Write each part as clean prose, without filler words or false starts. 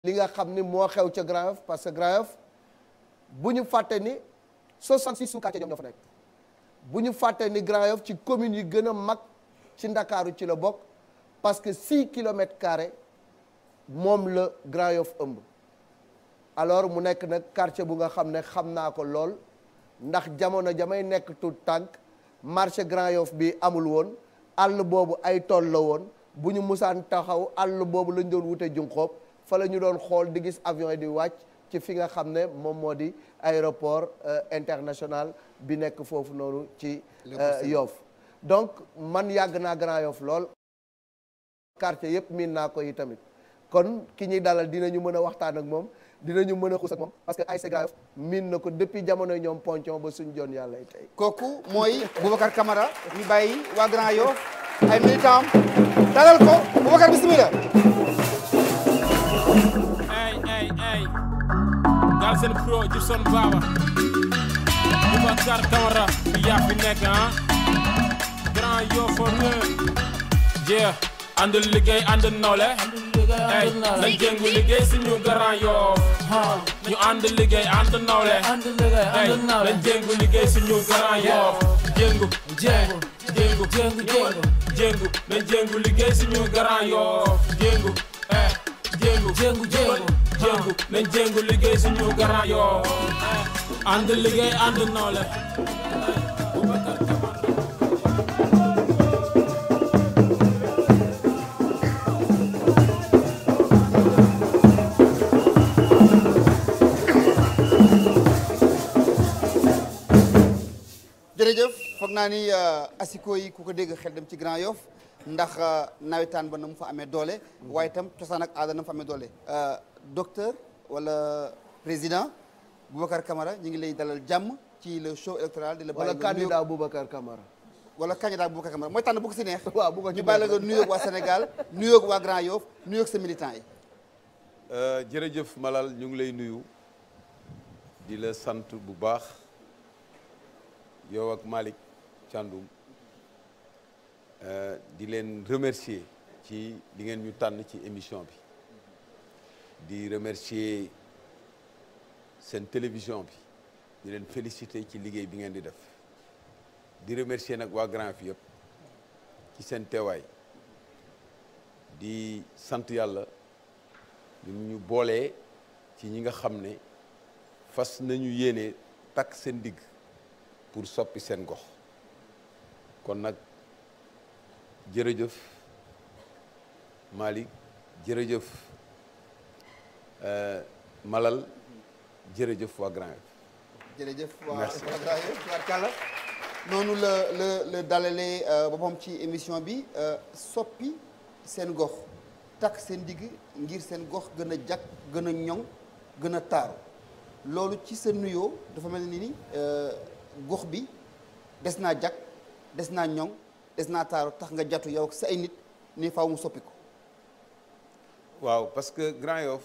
li nga xam ni moo xew ca Grand Yoff parce que Grand Yoff bu ñu fàtte ni 66 sous-quartiers ñoom ñoo fa nekk bu ñu fàtte ni Grand Yoff ci commune yi gën a mag ci Ndakaaru ci la bokk parce que 6 kilomètres carrés moom la Grand Yoff ëmb alors mu nekk nag quartier bu nga xam ne xam naa ko lool ndax jamono jamay nekk tout tànk marché Grand Yoff bi amul woon àll boobu ay tool la woon bu ñu musaan taxaw àll boobu lañ doon wute junxoob fa la ñu doon xool di gis avion yi di wàcc ci fi nga xam ne moom moo di aéroport international bi nekk foofu noonu ci Yoff donc man yàgg naa Grand Yoff lool quartier yëpp miin naa ko yi tamit kon ki ñuy dalal dinañu mën a waxtaan ak moom dinañu mën a xuus ak moom parce que ASC Grand Yoff miin na ko depuis jamono ñoom ponction ba suñ joon yàlla tey kooku mooy Boubacar Camara ñu bàyyi waa Grand Yoff ay militant dalal ko Boubacar bismillah ay Galsen Pro Gibson Baba Boubacar Camara fi yaa fi nekk Grand Yoff for yeah ànd liggéey ànd nawle ay nañ jéngu liggéey suñu Grand Yoff ñu ànd liggéey ànd nawle ay nañ jéngu liggéey suñu Grand Yoff jéngu nañ jéngu liggéey suñu Grand Yoff jéngu nañ jéngu liggéey suñu Grand Yoff ànd liggéey ànd nawle jërëjëf foog naa ni asiko yi ku ko dégg xel dem ci Grand Yoff ndax nawetaan ba na mu fa amee doole waaye itam cosaan ak aada na mu fa amee doole docteur wala président Boubacar Camara ñu ngi lay dalal jàmm ci le show électoral di la bàyyi wala candidat Boubacar Camara wala candidat Boubacar Camara mooy tànn bu ko si neex waaw bu ko ci ñu bàyyi la nga nuyoog waa Sénégal nuyoog waa Grand Yoff nuyoog sa militant yi jërëjëf Malal ñu ngi lay nuyu di la sant bu baax yow ak Malick Thiandoum di leen remercier ci li ngeen ñu tànn ci émission bi di remercier seen télévision bi di leen féliciter ci liggéey bi ngeen di def di remercier nag waa Grand Yoff yëpp ci seen teewaay di sant yàlla ñu boolee ci ñi nga xam ne fas nañu yéene takk seen digg pour soppi seen gox kon nag jërëjëf Malick jërëjëf Malal jërëjëf waa Grand Yoff jërëjëf waa Grand Yoff tubaarkàlla noonu la dalalee boppam ci émission bi soppi seen gox takk seen digg ngir seen gox gën a jag gën a ñoŋ gën a taaru loolu ci sa nuyoo dafa mel ni gox bi des naa jag des naa ñoŋ des naa taaru tax nga jatu yow ak sa ay nit ni faaw mu soppi ko waaw parce que Grand Yoff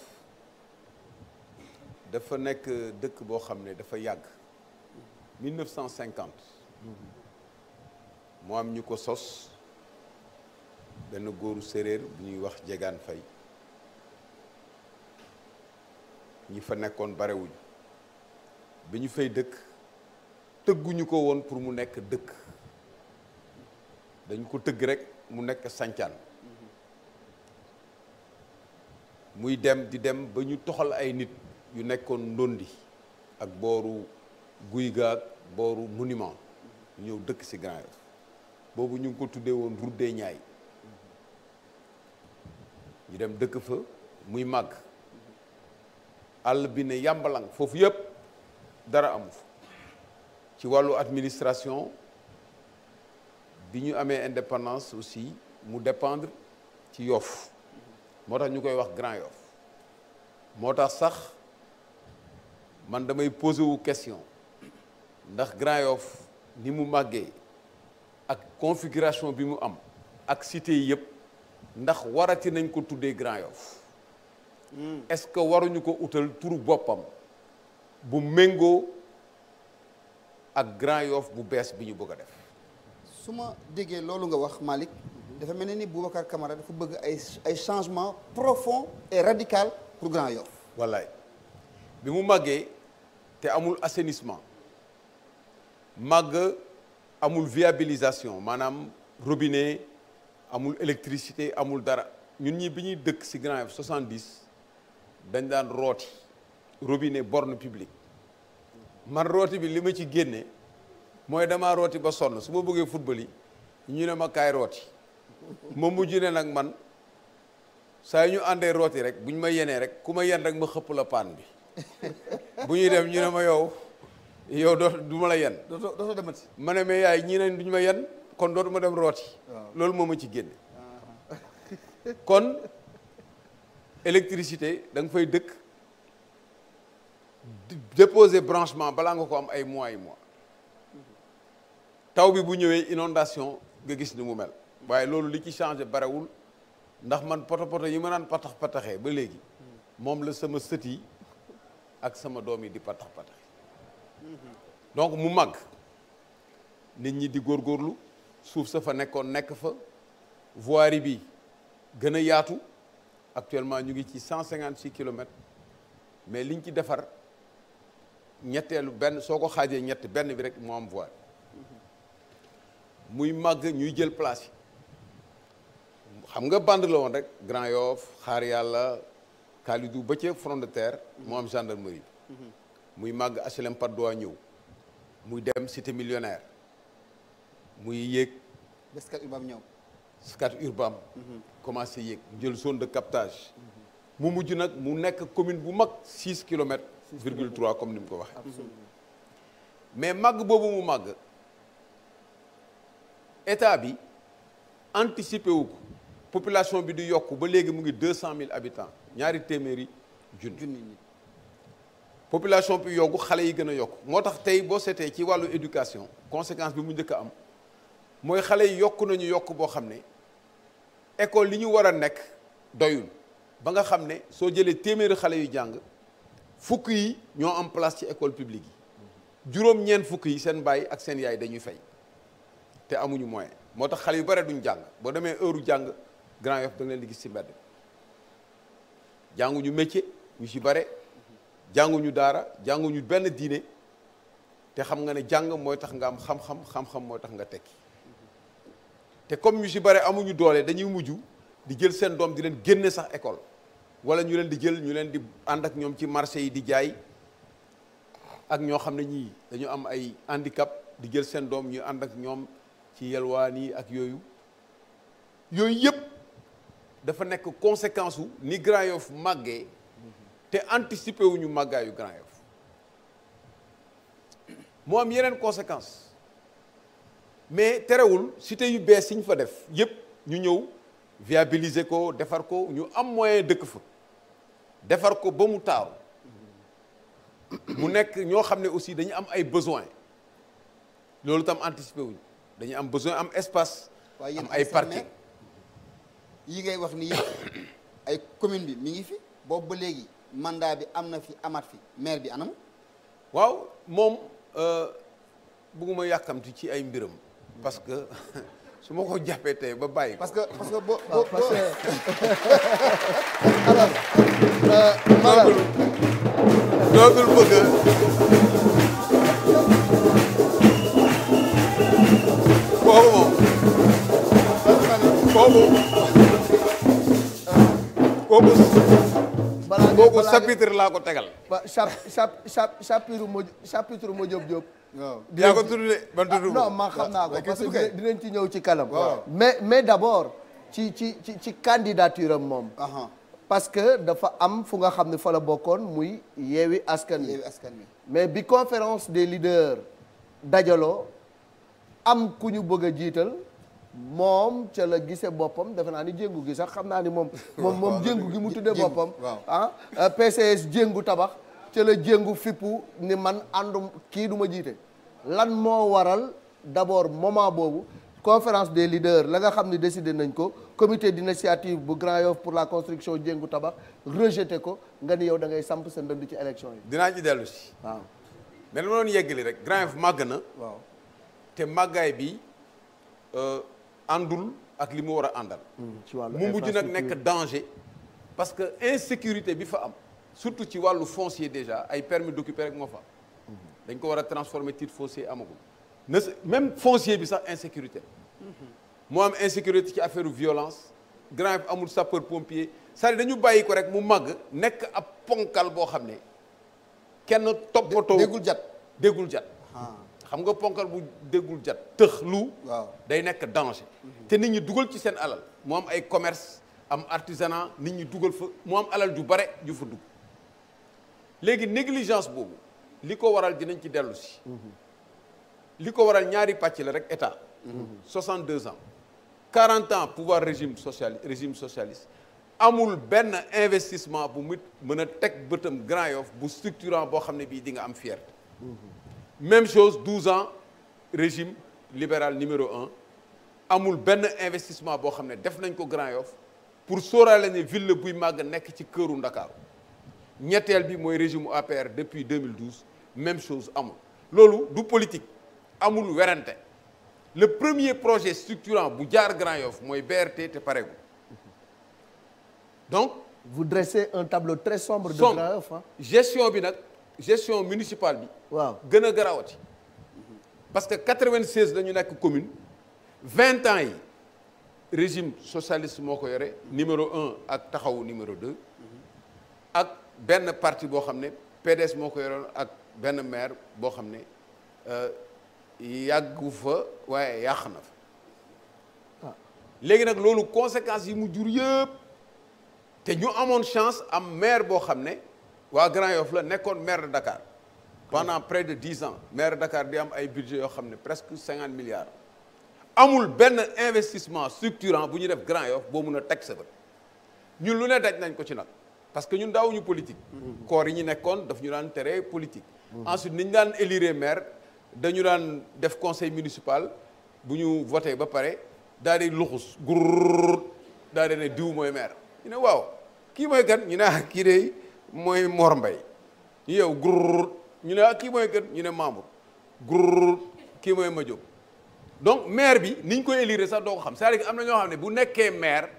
dafa nekk dëkk boo xam ne dafa yàgg 1950 moo am ñu ko sos benn góoru séréer bu ñuy wax Jegaan Fay ñi fa nekkoon barewuñ bi ñu fay dëkk tëgguñu ko woon pour mu nekk dëkk dañ ko tëgg rek mu nekk sancaan muy dem di dem ba ñu toxal ay nit yu nekkoon ndondi ak booru guy gaag booru monument ñëw dëkk ci Grand Yoff boobu ñu ngi ko tuddee woon route des Niayes ñu dem dëkk fa muy màgg àll bi ne yàmbalang foofu yëpp dara amu fa ci wàllu administration bi ñu amee indépendance aussi mu dépendre ci Yoff moo tax ñu koy wax Grand Yoff moo tax sax man damay posé wu question ndax Grand Yoff ni mu màggee ak configuration bi mu am ak cité yi yëpp ndax warati nañ ko tuddee Grand Yoff est-ce que waruñu ko utal turu boppam bu méngoo ak Grand Yoff bu bees bi ñu bëgg a def su ma déggee loolu nga wax Malick dafa mel ni Boubacar Camara dafa bëgg ay changement profond et radical pour Grand Yoff. wallaay bi mu màggee te amul assainissement màgg amul viabilisation maanaam robinet amul électricité amul dara ñun ñi bi ñuy dëkk ci Grand Yoff 70 dañ daan rooti robinet borne publique man rooti bi li ma ci génne mooy damaa rooti ba sonn su ma bëggee football yi ñu ne ma kaay rooti ma mujj ne nag man saa yu ñu àndee rooti rek bu ñu ma yenee rek ku ma yen rek ma xëpp la paan bi bu ñuy dem ñu ne ma yow du ma la yen dootoo demati. ma ne mais yaay ñii ne duñu ma yen kon dootuma dem rooti loolu moo ma ci génne kon électricité da nga fay dëkk déposer branchement balaa nga ko am ay mois taw bi bu ñëwee inondation nga gis ni mu mel waaye loolu li ci changé barewul ndax man poto yi ma naan pataxee ba léegi moom la sama sët yi ak sama doom yi di pataxe donc mu màgg nit ñi di góorgóorlu suuf sa fa nekkoon nekk fa voirie bi gën a yaatu actuellement ñu ngi ci 156 kilomètres mais liñ ci defar ñetteelu benn soo ko xaajee ñett benn bi rek moo am voirie muy màgg ñuy jël place yi xam nga bande la woon rek Grand Yoff Xaar Yàlla Kalidou ba ca front de terre moo am gendarmerie bi muy màgg HLM Patte d'Oie ñëw muy dem cité millionnaire muy yéeg Scat Urbam ñëw Scat Urbam commencé yéeg jël zone de captage mu mujj nag mu nekk commune bu mag 6 kilomètres virgule 3 comme ni mu ko waxee mais màgg boobu mu màgg état bi anticipé wu ko population bi di yokku ba léegi mu ngi 200 000 habitants ñaari téeméeri junni nit population bi yokku xale yi gën a yokku moo tax tey boo seetee ci wàllu éducation conséquence bi mu njëkk a am mooy xale yi yokku nañu yokk boo xam ne école li ñu war a nekk doyul ba nga xam ne soo jëlee téeméeri xale yu jàng fukk yi ñoo am place ci école publique yi juróom-ñeent fukk yi seen baay ak seen yaay dañuy fay te amuñu moyen moo tax xale yu bare duñ jàng boo demee heure jàng Grand Yoff da nga leen di gis ci mbedd jànguñu métier ñu ci bare jànguñu daara jànguñu benn diine te xam nga ne jàng mooy tax nga am xam-xam mooy tax nga tekki te comme ñu ci bare amuñu doole dañuy mujj di jël seen doom di leen génne sax école wala ñu leen di jël ñu leen di ànd ak ñoom ci marché yi di jaay ak ñoo xam ne ñii dañu am ay handicap di jël seen doom ñu ànd ak ñoom ci yelwaan yi ak yooyu yëpp dafa nekk conséquence wu ni Grand Yoff màggee te anticiper wuñu màggaayu Grand Yoff moo am yeneen conséquence mais terewul cité yu bees yi ñu fa def yëpp ñu ñëw viabiliser ko defar ko ñu am moyen dëkk fa defar ko ba mu taaru mu nekk ñoo xam ne aussi dañu am ay besoin loolu tam anticiper wuñu dañu am besoin am espace am ay parking yi ngay wax ni yëpp ay commune bi mi ngi fi boobu ba léegi mandat bi am na fi amaat fi maire bi anam waaw moom bëgguma yàkkamti ci ay mbiram parce que su ma ko jàppee tey ba bàyyi parce que boo alors dootul bëgg kooku chapitre laa ko tegal. chapitre mo Diop. waaw yaa ko tudd de ban tudd non man xam naa ko parce que dinañ ci ñëw ci kanam. mais d'abord ci candidature am moom. parce que dafa am fu nga xam ne fa la bokkoon muy Yewwi Askan Wi. mais bi conférence des leaders dajaloo am ku ñu bëgg a jiital. moom ca la gisee boppam defe naa ni jéngu gi sax xam naa ni moom jéngu gi mu tuddee boppam PCS jéngu tabax ca la jéngu fippu ni man àndum kii du ma jiite lan moo waral d'abord moment boobu conférence des leaders la nga xam ne décidé nañ ko comité d'initiative bu Grand Yoff pour la construction jéngu tabax rejeté ko nga ni yow da ngay samp sa ndënd ci élection yi. dinaa ci dellu si waaw mais dama doon yeggali rek Grand Yoff màgg na waaw te màggaay bi àndul ak li mu war a àndal. ci wàllu mu mujj nag nekk danger parce que insécurité bi fa am surtout ci wàllu foncier déjà ay permis d'occuper rek moo fa am dañ ko war a transformer titre foncier amagul na même foncier bi sax insécurité moo am insécurité ci affaire violence Grand Yoff amul sapeur pompier c'est-à-dire dañu bàyyi ko rek mu màgg nekk ab ponkal boo xam ne kenn toppatoo déggul jat xam nga ponkal bu déggul jat tëx lu waaw day nekk danger te nit ñi dugal ci seen alal mu am ay commerce am artisanat nit ñi dugal fa mu am alal ju bare ju fa dugg léegi négligence boobu li ko waral dinañ ci dellu si li ko waral ñaari pàcc la rek état 62 ans 40 ans pouvoir régime socialiste amul benn investissement bu mu mën a teg bëtam Grand Yoff bu structurant boo xam ne bii di nga am fierté même chose 12 ans régime libéral numéro 1 amul benn investissement boo xam ne def nañ ko Grand Yoff pour sóoraale ne ville buy màgg nekk ci këru Ndakaaru ñetteel bi mooy régime APR depuis 2012 même chose amul loolu du politique amul werante le premier projet structurant bu jaar Grand Yoff mooy BRT te pareegul donc vous dressez un tableau très sombre de Grand Yoff gestion bi nag gestion municipale bi waaw gën a garawati parce que 96 la ñu nekk commune 20 ans yi régime socialiste moo ko yore numéro 1 ak taxawu numéro 2 ak benn parti boo xam ne PDS moo ko yoroon ak benn maire boo xam ne yàggu fa waaye yàq na fa léegi nag loolu conséquences yi mu jur yëpp te ñu amoon chance am maire boo xam ne waa Grand Yoff la nekkoon maire de Dakar pendant près de 10 ans maire de Dakar di am ay budget yoo xam ne presque 50 milliards amul benn investissement structurant bu ñu def Grand Yoff boo mun a teg sa bët ñun lu ne daj nañ ko ci nag parce que ñun daawuñu politique corps yi ñu nekkoon daf ñu daan tere politique ensuite ni ñu daan élire maire dañu daan def conseil municipal bu ñu voté ba pare daal di luxus gurr daal di ne diw mooy maire ñu ne waaw kii mooy kan ñu ne kii de mooy Mor Mbaye ñu yow gurr ñu ne kii mooy kan ñu ne Mamour gurr kii mooy Madiop donc maire bi ni ñu koy élire sax doo ko xam c'est-à-dire que am na ñoo xam ne bu nekkee maire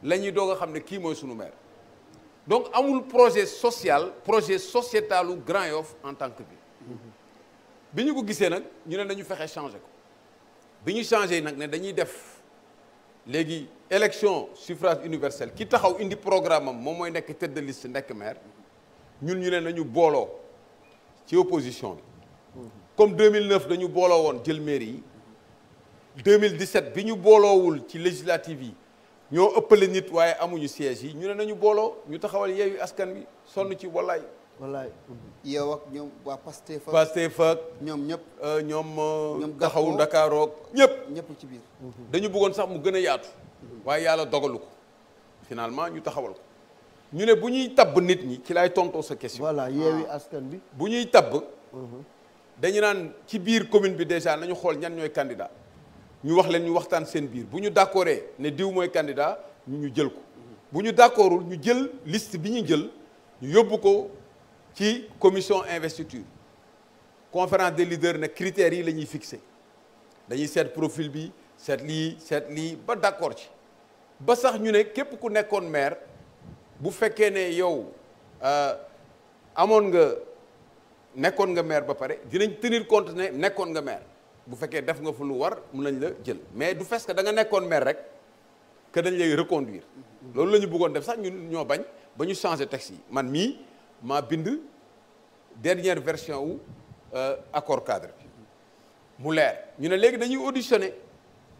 la ñuy doog a xam ne kii mooy sunu maire donc amul projet social projet sociétalu Grand Yoff en tant que bi ñu ko gisee nag ñu ne dañu fexe changer ko bi ñu changé nag ne dañuy def léegi élection suffrage universel ki taxaw indi programme am moom mooy nekk tête de liste nekk maire ñun ñu ne nañu booloo ci opposition bi comme 2009 dañu booloo woon jël mairie yi 2017 bi ñu booloowul ci législative yi ñoo ëppale nit waaye amuñu siège yi ñu ne nañu booloo ñu taxawal Yewwi Askan Wi sonn ci wallaay yow ak ñoom waa Pastef ak ñoom ñëpp ñoom taxawu Ndakaaroog ñëpp ci biir dañu bëggoon sax mu gën a yaatu waaye yàlla dogalu ko finalement ñu taxawal ko ñu ne bu ñuy tabb nit ñi ci lay tontoo sa question voilà Yewwi Askan Wi bu ñuy tabb dañu naan ci biir commune bi déjà nañu xool ñan ñooy candidat ñu wax leen ñu waxtaan seen biir bu ñu d'accordee ne diw mooy candidat ñu jël ko bu ñu d'accordul ñu jël liste bi ñu jël ñu yóbbu ko ci commission investiture conférence des leaders ne critères yi la ñuy fixé dañuy seet profil bi seet lii ba d'accord ci ba sax ñu ne képp ku nekkoon maire bu fekkee ne yow nekkoon nga maire ba pare dinañ tenir compte ne nekkoon nga maire bu fekkee def nga fa lu war mun nañ la jël mais du fekk da nga nekkoon maire rek que dañ lay reconduire loolu la ñu bëggoon def sax ñun ñoo bañ ba ñu changer texte yi man mii maa bind dernière version wu accord cadre bi mu leer ñu ne léegi dañuy auditionner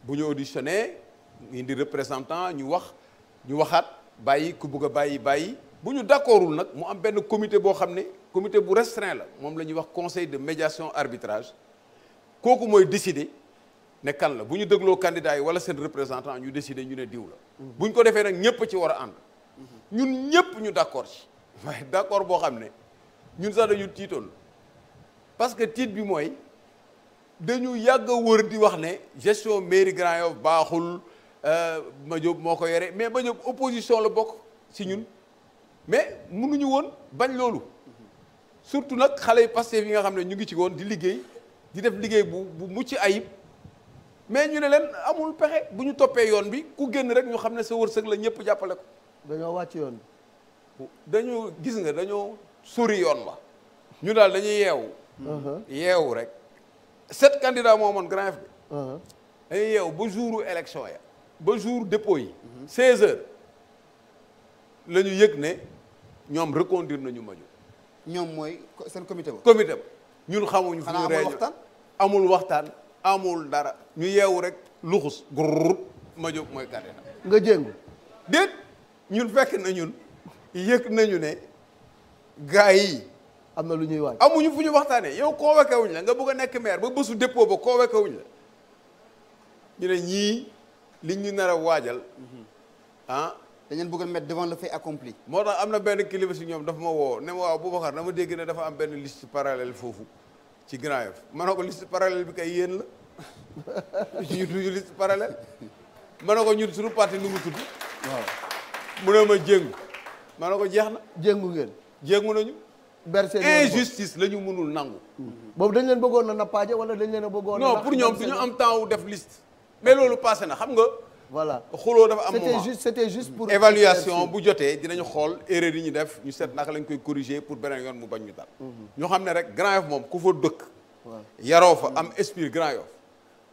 bu ñu auditionner indi représentant ñu waxaat bàyyi ku bëgg a bàyyi bu ñu d'accordul nag mu am benn comité boo xam ne comité bu restreint la moom la ñuy wax conseil de médiation arbitrage kooku mooy décider ne kan la bu ñu dégloo candidat yi wala seen représentant ñu décider ñu ne diw la bu ñu ko defee nag ñëpp ci war a ànd ñun ñëpp ñu d'accord ci waaye d'accord boo xam ne ñun sax dañu tiitoon parce que tiit bi mooy dañu yàgg a wër di wax ne gestion mairie Grand Yoff baaxul Madiop moo ko yore mais Madiop opposition la bokk ci ñun mais mënuñu woon bañ loolu surtout nag xale yi Pastef yi nga xam ne ñu ngi ci woon di liggéey di def liggéey bu mucc ayib mais ñu ne leen amul pexe bu ñu toppee yoon bi ku génn rek ñu xam ne sa wërsëg la ñëpp jàppale ko. dañoo wàcc yoon bi. dañu gis nga dañoo sori yoon wa ñu daal dañuy yeewu rek 7 candidats moo amoon Grand Yoff bi dañuy yeewu ba jouru élection ya ba jour dépôt yi 16 heures la ñu yëg ne ñoom reconduire nañu Madiop ñoom mooy seen comité ba ñun xamuñu fu ñu réunion waxtaan amul waxtaan amul dara ñu yeewu rek luxus grrr Madiop mooy candidat nga jéngu déet ñun fekk na ñun yëg nañu ne gars yi am na lu ñuy waaj amuñu fu ñu waxtaanee yow convoqué wuñ la nga bëgg a nekk maire ba bésu dépôt ba convoqué wuñ la ñu ne ñii liñ ñu nar a waajal ah dañ leen bëgg a mettre devant le fait accompli. moo tax am na benn kilifa si ñoom dafa ma woo ne ma waaw Boubacar dama dégg ne dafa am benn liste parallèle foofu ci Grand Yoff ma ne ko liste parallèle bi kay yéen la ñu duñu liste parallèle ma ne ko ñun suñu parti nu mu tudd waaw mu ne ma jéngu ma ne ko jeex na jéngu ngeen jéngu nañu berse injustice la ñu mënul nangu boobu dañ leen bëggoon na nappaaje wala dañ leen a bëggoon non pour ñoom du ñu am temps wu def liste mais loolu passé na xam nga voilà xuloo dafa am moment c'était juste pour évaluation bu jotee dinañu xool erreur yi ñu def ñu seet naka lañ koy corriger pour beneen yoon mu bañ ñu dal ñu xam ne rek Grand Yoff moom ku fa dëkk yaroo fa am esprit Grand Yoff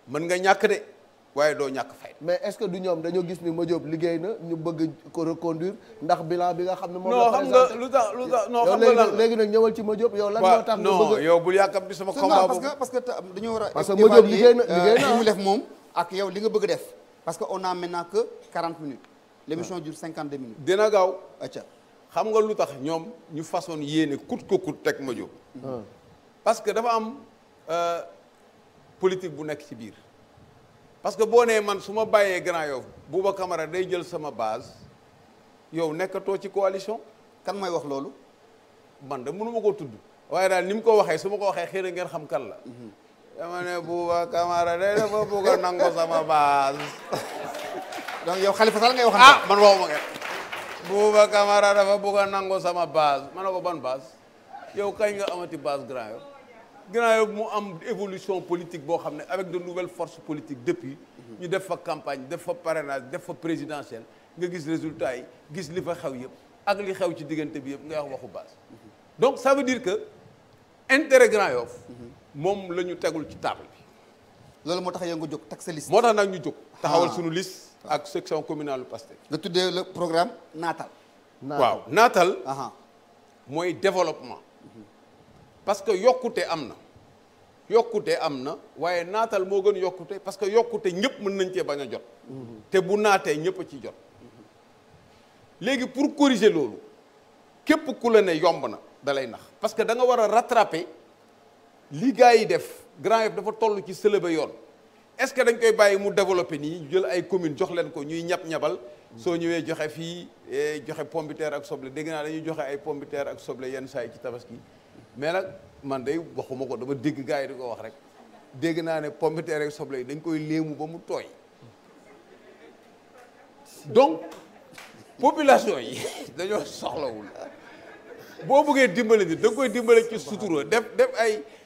mën nga ñàkk de waaye doo ñàkk fay mais est-ce que du ñoom dañoo gis ni Madiop liggéey na ñu bëgg ko reconduire ndax bilan bi nga xam ne moom non xam nga lu tax non xam nga lan léegi nag ñëwal ci Madiop yow lan moo tax nga non bëgg yow bul yàkkam bi sama combat boobu parce que dañoo war a parce que Madiop liggéey na li mu def moom ak yow li nga bëgg def parce que on a maintenant que 40 minutes l'émission dure 52 minutes dina gaaw acca xam nga lu tax ñoom ñu façon yéene kut ko kut teg Madiop parce que dafa am politique bu nekk ci biir parce que boo nee man su ma bàyyee Grand Yoff Bouba Camara day jël sama base yow nekkatoo ci coalition kan mooy wax loolu man de mënu ma koo tudd waaye daal ni mu ko waxee su ma ko waxee xëy na ngeen xam kan la dama ne Bouba Camara day dafa bëgg a nangu sama base donc yow Khalifa Sall ngay wax man waxuma ngeen Bouba Camara dafa bëgg a nangu sama base ma ne ko ban base yow kañ nga amati base Grand Yoff Grand Yoff mu am évolution politique boo xam ne avec de nouvelles forces politiques depuis ñu def fa campagne def fa parrainage def fa présidentielle nga gis résultat yi gis li fa xew yëpp ak li xew ci diggante bi yëpp ngay wax waxu base donc ça veut dire que intérêt Grand Yoff moom la ñu tegul ci table bi loolu moo tax yow nga jóg teg sa liste moo tax nag ñu jóg taxawal suñu liste ak section communale lu Pastef nga tuddee le programme naatal waaw naatal mooy développement parce que yokkute am na waaye naatal moo gën yokkute parce que yokkute ñëpp mën nañ cee bañ a jot te bu naatee ñëpp a ciy jot léegi pour corriger loolu képp ku la ne yomb na da lay nax parce que da nga war a rattraper li gars yi def Grand Yoff dafa toll ci sëlëba yoon est-ce que dañ koy bàyyi mu développé nii ñu jël ay communes jox leen ko ñuy ñab-ñabal soo ñëwee joxe fii joxe pomme de terre ak soble dégg naa dañuy joxe ay pomme de terre ak soble yenn saa yi ci tabaski mais nag man day waxuma ko dama dégg gars yi di ko wax rek dégg naa ne pomme de terre ak soble yi dañ koy léemu ba mu tooy donc population yi dañoo soxlawul boo bëggee dimbale nit da nga koy dimbale ci sutura def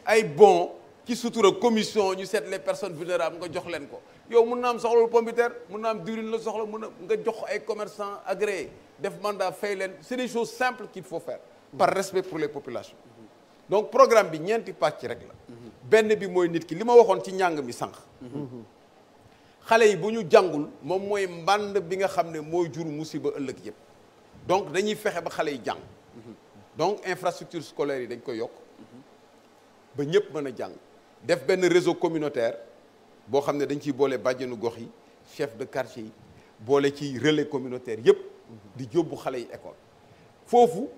ay bon ci sutura commission ñu seet les personnes vulnérables nga jox leen ko yow mun na am soxlawul pomme de terre mun na am diwlin la soxla mun na nga jox ay commerçants agréés def mandat fay leen c'est des choses simples qu'il faut faire par respect pour les populations donc programme bi ñeenti pàcc rek la benn bi mooy nit ki li ma waxoon ci njàng mi sànq xale yi bu ñu jàngul moom mooy mbànd bi nga xam ne mooy jur musiba ëllëg yëpp donc dañuy fexe ba xale yi jàng donc infrastructure scolaire yi dañ koy yokk ba ñëpp mën a jàng def benn réseau communautaire boo xam ne dañ ciy boole bàjjenu gox yi chef de quartier yi boole ci relais communautaire yëpp di yóbbu xale yi école foofu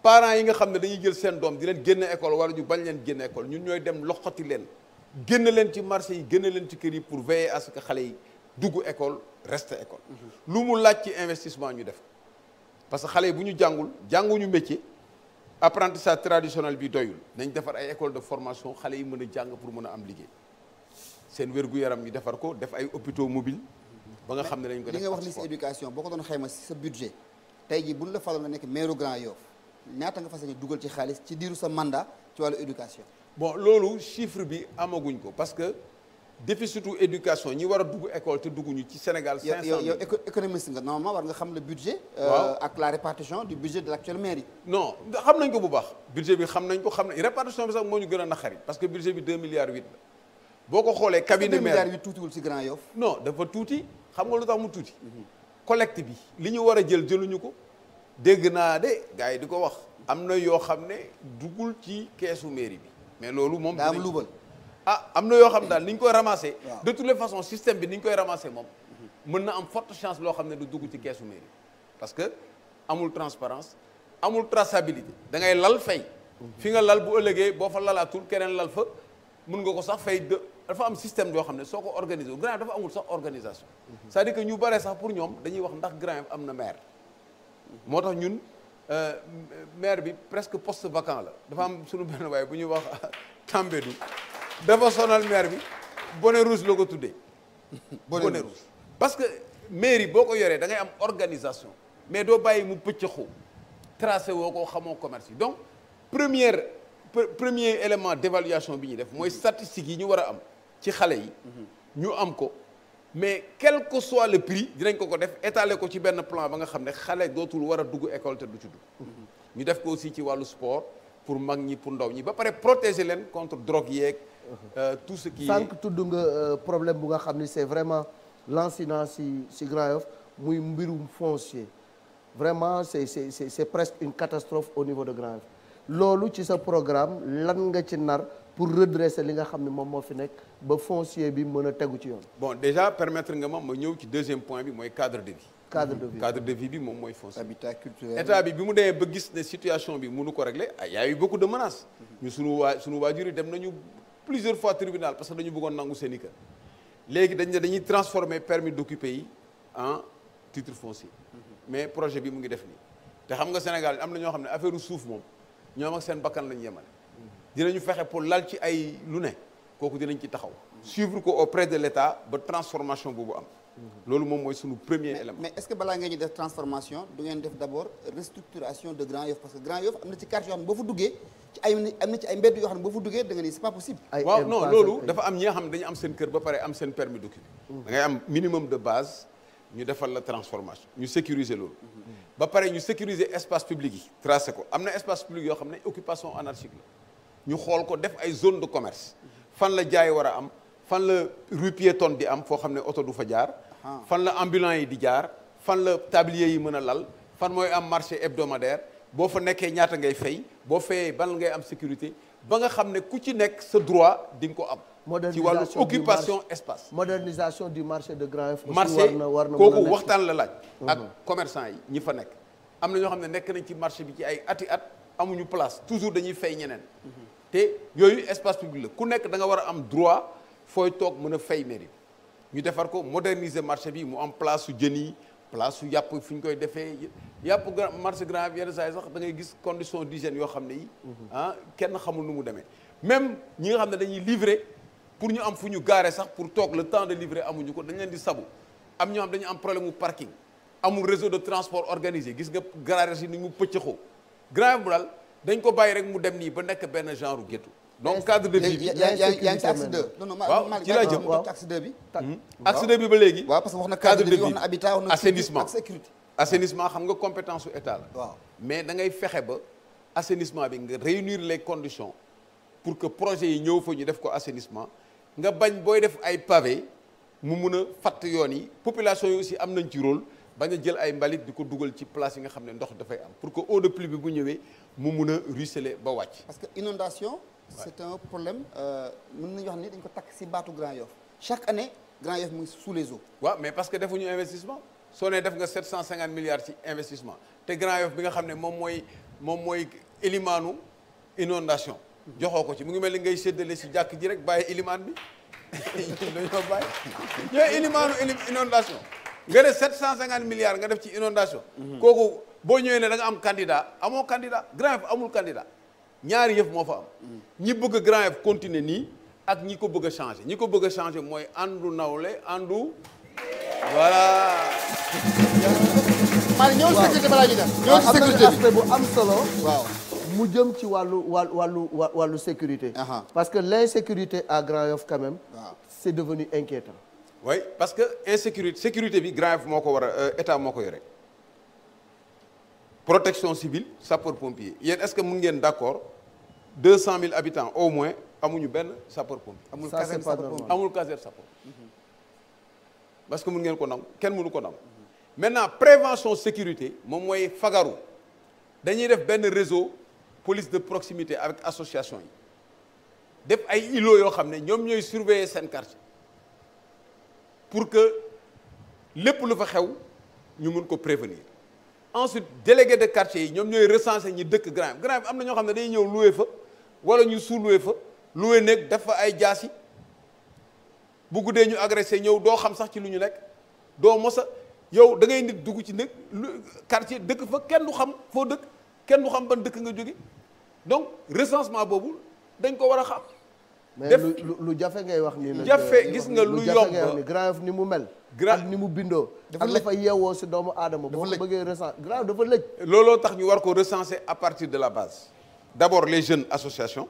parents yi nga xam ne dañuy jël seen doom di leen génne école wala ñu bañ leen génne école ñun ñooy dem loxoti leen génn leen ci marché yi génn leen ci kër yi pour veiller à ce que xale yi dugg école reste école lu mu laaj ci investissement ñu def parce que xale yi bu ñu jànguñu métier apprentissage traditionnel bi doyul nañ defar ay école de formation xale yi mën a jàng pour mën a am liggéey seen wér-gu-yaram ñu defar ko def ay hôpitaux mobile ba nga xam ne dañ ko def li nga wax ni si éducation boo ko doon xayma si sa budget tey jii buñ la faloon nga nekk maire Grand Yoff ñaata nga fas yéene dugal ci xaalis ci diiru sa mandat ci wàllu éducation bon loolu chiffre bi amaguñ ko parce que déficitu éducation ñi war a dugg école te dugguñu ci Sénégal 500 000. yow économiste nga normalement war nga xam le budget. waaw ak la répartition du budget de l'actuelle mairie. non xam nañ ko bu baax budget bi xam nañ ko répartition bi sax moo ñu gën a naqari parce que budget bi 2 milliards 8 la boo ko xoolee cabinet maire 2 milliards 8 tuutiwul ci Grand Yoff. non dafa tuuti xam nga lu tax mu tuuti collecte bi li ñu war a jël jëluñu ko dégg naa de gars yi di ko wax am na yoo xam ne duggul ci keesu mairie bi mais loolu moom daa am luubal. am na yoo xam daal ni ñu koy ramasser de toutes les façons système bi ni ñu koy ramasser moom mën na am forte chance loo xam ne du dugg ci keesu mairie parce que amul transparence amul traçabilité da ngay lal fay fi nga lal bu ëllëgee boo fa lalaatul keneen lal fa mën nga ko sax fay dafa am système yoo xam ne soo ko organisé Grand Yoff dafa amul sax organisation c'est-à-dire que ñu bare sax pour ñoom dañuy wax ndax Grand Yoff am na maire moo tax ñun maire bi presque poste vacant la dafa am suñu benn waaye bu ñuy wax Tambédou dafa sonal maire bi bonnet rouge la ko tuddee bonnet rouge parce que mairie boo ko yoree da ngay am organisation mais doo bàyyi mu pëccëxoo tracé woo ko xamoo commerce yi donc premier élément d'évaluation bi ñuy def mooy statistiques yi ñu war a am ci xale yi ñu am ko mais quel que soit le prix dinañ ko def étaler ko ci benn plan ba nga xam ne xale dootul war a dugg école te du ci dugg ñu def ko aussi ci wàllu sport pour mag ñi pour ndaw ñi ba pare protéger leen contre drogue yeeg tout ce qui sànq tudd nga problème bu nga xam ni c'est vraiment lancinant si Grand Yoff muy mbirum foncier vraiment c'est presque une catastrophe au niveau de Grand Yoff loolu ci sa programme lan nga ci nar pour redresser li nga xam ne moom moo fi nekk ba foncier bi mën a tegu ci yoon. bon déjà permettre nga ma ñëw ci deuxième point bi mooy cadre de vie. cadre de vie bi moom mooy foncier. habitat culturel. état bi mu demee ba gis ne situation bi mënu ko régler y a eu beaucoup de menaces. ñu sunu waajur yi dem nañu plusieurs fois tribunal parce que dañu bëggoon nangu seen i kër léegi dañuy transformer permis d'occuper yi en titre foncier. mais projet bi mu ngi def nii te xam nga Sénégal am na ñoo xam ne affaire suuf moom ñoom ak seen bakkan lañu yemale. dinañu fexe pour lal ci ay lu ne kooku dinañ ci taxaw suivre ko auprès de l'État ba transformation boobu am loolu moom mooy sunu premier élément. mais est-ce que balaa ngeen ñu def transformation du ngeen def d'abord restructuration de Grand Yoff parce que Grand Yoff am na ci quartier yoo xam ne boo fa duggee am na ci ay mbedd yoo xam ne boo fa duggee da nga ni c'est pas possible. waaw non loolu dafa am ñi nga xam ne dañu am seen kër ba pare am seen permis d'occuper da ngay am minimum de base ñu defal la transformation ñu sécuriser loolu ba pare ñu sécuriser espace public yi tracé ko am na espace public yoo xam ne occupation anarchique la ñu xool ko def ay zone de commerce fan la jaay war a am fan la rue piétonne di am foo xam ne oto du fa jaar fan la ambulant yi di jaar fan la tablier yi mën a lal fan mooy am marché hebdomadaire boo fa nekkee ñaata ngay fay boo fayee ban ngay am sécurité ba nga xam ne ku ci nekk sa droit di nga ko am ci wàllu occupation espace modernisation du marché de Grand Yoff marché kooku waxtaan la laaj ak commerçant yi ñi fa nekk am na ñoo xam ne nekk nañ ci marché bi ci ay ati at amuñu place toujours dañuy fay ñeneen te yooyu espace public la ku nekk da nga war a am droit fooy toog mën a fay mairie ñu defar ko moderniser marché bi mu am place su jën yi place su yàpp fi ñu koy defee yàpp marché Grand Yoff yenn saa yi sax da ngay gis condition d'hygiène yoo xam ne yi kenn xamul nu mu demee même ñi nga xam ne dañuy livrer pour ñu am fu ñu garer sax pour toog le temps de livrer amuñu ko dañ leen di sabu am ñoo xam dañu am problème mu parking amul réseau de transport organisé gis nga garage yi ni mu pëccëxoo Grand Yoff bu daal dañ ko bàyyi rek mu dem nii ba nekk benn genre ghetto donc cadre de vie bi yaa ngi ci axe 2 non non waaw ci laa jëm axe 2 bi axe 2 bi ba léegi waaw parce que wax na cadre de vie wax na habitat wax na assainissement ak sécurité assainissement xam nga compétence su état la waaw mais da ngay fexe ba assainissement bi nga réunir les conditions pour que projet yi ñëw fa ñu def ko assainissement nga bañ booy def ay pavé mu mun a fatt yoon yi population yi aussi am nañ ci rôle bañ a jël ay mbalit di ko dugal ci place yi nga xam ne ndox dafay am pour que eau de pluie bi bu ñëwee mu mun a ruisseler ba wàcc. parce que inondation c'est un problème mën nañu wax ni dañ ko takk ci baatu Grand Yoff chaque année Grand Yoff mu ngi sous les eaux. waaw mais parce que defuñu investissement soo nee def nga 750 milliards ci investissement te Grand Yoff bi nga xam ne moom mooy élimaanu inondation joxoo ko ci mu ngi mel ni ngay séddale ci jàkk ji rek bàyyi élimaan bi dañoo bàyyi ñooy élimaanu inondation nga def 750 milliards nga def ci inondation kooku boo ñëwee ne da nga am candidat amoo candidat Grand Yoff amul candidat ñaari yëf moo fa am ñi bëgg Grand Yoff continuer nii ak ñi ko bëgg a changer ñi ko bëgg a changer mooy àndu nawle àndu voilà. maa ngi ñëw sécurité balaa ñu dem. ñëw ci sécurité aspect bu am solo. waaw mu jëm ci wàllu sécurité. parce que l'insécurité à Grand Yoff quand même. waaw c'est devenu inquiétant. oui parce que sécurité bi Grand Yoff moo ko war a état moo ko yore protection civile sapeur pompier yéen est-ce que mun ngeen d'accord 200 000 habitants au moins amuñu benn sapeur pompier. amul Ça, caserne c'est pas sapeur pompier. amul caserne sapeur. parce que mun ngeen ko nangu kenn mënu ko nangu. maintenant prévention sécurité moom mooy fagaru dañuy def benn réseau police de proximité avec association yi def ay îlots yoo xam ne ñoom ñooy surveiller seen quartier pour que lépp lu fa xew ñu mun ko prévenir ensuite délégué de quartier yi ñoom ñooy recenser ñi dëkk Grand Yoff Grand Yoff am na ñoo xam ne dañuy ñëw louer fa wala ñu sous-louer fa louer nekk def fa ay jaasi bu guddee ñu agressé ñëw doo xam sax ci lu ñu nekk doo mos a yow da ngay nit dugg ci nekk quartier dëkk fa kenn du xam foo dëkk kenn du xam ban dëkk nga jóge donc recensement boobu dañ ko war a xam. mais def lu jafe ngay wax nii nag. jafe gis nga lu jafe ngay wax yomb ni Grand Yoff ni mu mel. Grand ak ni mu bindoo. dafa ak lëj. dafa yeewoo si doomu aadama. boo ko lëj. bëggee recensé Grand Yoff dafa lëj. looloo tax ñu war ko recenser à partir de la base d'abord les jeunes associations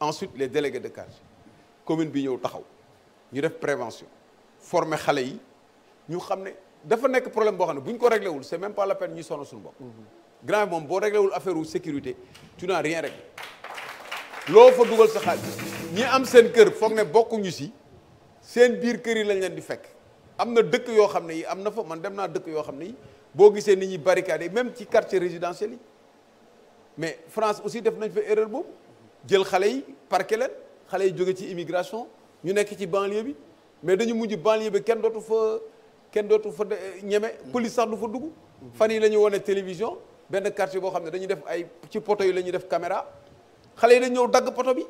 ensuite les délégués de quartier commune bi ñëw taxaw ñu def prévention former xale yi ñu xam ne dafa nekk problème boo xam ne bu ñu ko réglé wul c'est même pas la peine ñuy sonn suñu bopp. Grand Yoff moom boo réglé wul affaire wu sécurité tu n'as rien réglé loo fa dugal sa xaalis ñi am seen kër foog ne bokkuñu si seen biir kër yi lañ leen di fekk am na dëkk yoo xam ne yi am na fa man dem naa dëkk yoo xam ne yi boo gisee nit ñi barricade même ci quartier résidentiel yi mais France aussi def nañ fa erreur boobu jël xale yi parqué leen xale yi jóge ci immigration ñu nekk ci banlieue bi mais dañu mujj banlieue bi kenn dootu fa ñeme police sax du fa dugg fan yi la ñu wone télévision benn quartier boo xam ne dañuy def ay ci poto yi la ñuy def caméra xale yi dañ ñëw dagg poto bi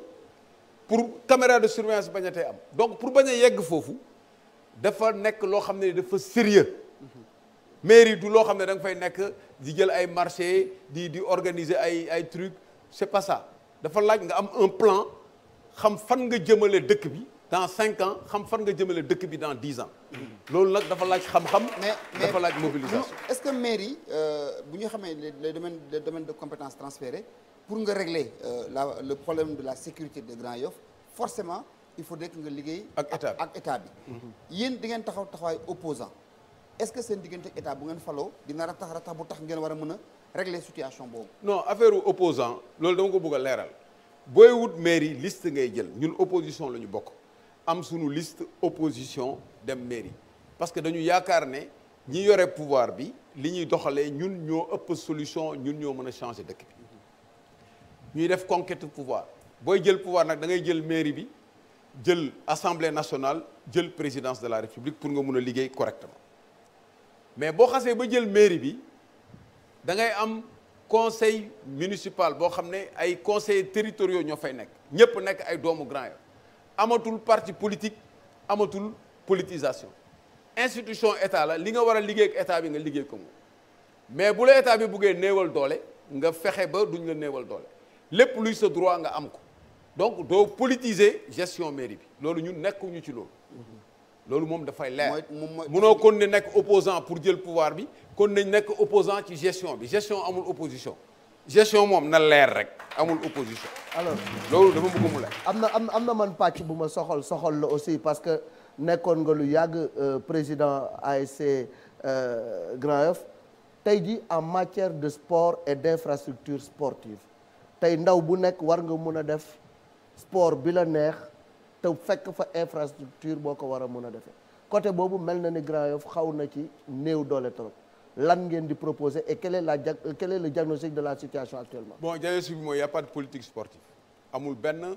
pour caméra de surveillance bañatee am donc pour bañ a yegg foofu dafa nekk loo xam ne dafa sérieux mairie du loo xam ne da nga fay nekk di jël ay marché di organiser ay trucs c'est pas ça dafa laaj nga am un plan xam fan nga jëmale dëkk bi dans 5 ans xam fan nga jëmale dëkk bi dans 10 ans loolu nag dafa laaj xam-xam dafa laaj mobilisation est-ce que mairie bu ñu xamee les domaines de compétences transférés pour nga régler le problème de la sécurité de Grand Yoff forcément il faudrait que nga liggéey ak état bi yéen di ngeen taxawaay opposant est-ce que seen diggante ak état bu ngeen faloo dina ratax bu tax ngeen war a mën a régler situation boobu non affaire opposant loolu dama ko bëgg a leeral booy wut mairie liste ngay jël ñun opposition la ñu bokk am suñu liste opposition dem mairie parce que dañu yaakaar ne ñi yore pouvoir bi li ñuy doxalee ñun ñoo ëpp solution ñun ñoo mën a changer dëkk bi ñuy def conquête pouvoir booy jël pouvoir nag da ngay jël mairie bi jël assemblée nationale jël présidence de la république pour nga mun a liggéey correctement mais boo xasee ba jël mairie bi da ngay am conseil municipal boo xam ne ay conseillers territoriaux ñoo fay nekk ñëpp nekk ay doomu Grand Yoff amatul parti politique amatul politisation institution état la li nga war a liggéey ak état bi nga liggéey ko moom mais bu la état bi buggee néewal doole nga fexe ba duñ la néewal doole lépp luy sa droit nga am ko donc doo politiser gestion mairie bi loolu ñun nekkuñu ci loolu moom dafay leer munoo kon ne nekk opposant pour jël pouvoir bi kon nañ nekk opposant ci gestion bi gestion amul opposition gestion moom na leer rek amul opposition alors loolu dafa bëgg mu leer am na man pàcc bu ma soxal la aussi parce que nekkoon nga lu yàgg président ASC Grand Yoff tey ji en matière de sport et d'infrastructure sportive tey ndaw bu nekk war nga mun a def sport bi la neex te fekk fa infrastructure boo ko war a mun a defee côté boobu mel na ni Grand Yoff xaw na ci néew doole trop lan ngeen di proposer et quel est le diagnostic de la situation actuellement. bon diagnostic bi mooy y a pas de politique sportive amul benn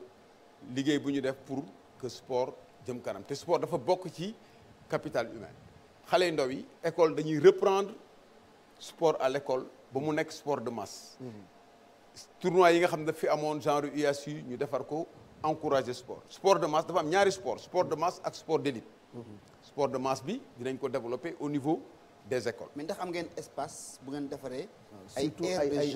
liggéey bu ñu def pour que sport jëm kanam te sport dafa bokk ci capital humain xale yu ndaw yi école dañuy reprendre sport à l'école ba mu nekk sport de masse. tournoi yi nga xam ne daf fi amoon genre UASU ñu defar ko encourager sport de masse dafa am ñaari sport de masse ak sport d'élite. sport de masse bi dinañ ko développer au niveau des écoles. mais ndax am ngeen espace bu ngeen defaree. surtout ay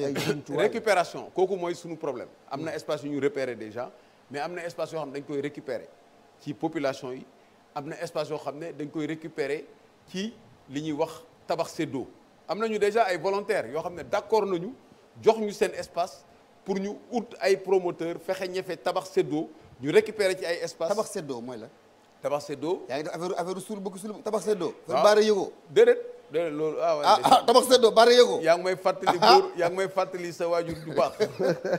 récupération kooku mooy suñu problème. am na espace yu ñu repérer déjà mais am na espace yoo xam ne dañ koy récupérer ci population yi am na espace yoo xam ne dañ koy récupérer ci li ñuy wax tabax séddoo am nañu déjà ay volontaires yoo xam ne d'accord nañu jox ñu seen espace pour ñu ut ay promoteurs fexe ñefe tabax séddoo ñu récupérer ci ay espace tabax séddoo mooy la. tabax seddoo. yaa ngi def affaire suul bëgg suul tabax seddoo. waaw baara yëgoo. déedéet loolu tabax seddoo baara yëgoo. yaa ngi may fàttali góor yaa ngi may fàttali sa waajur du baax.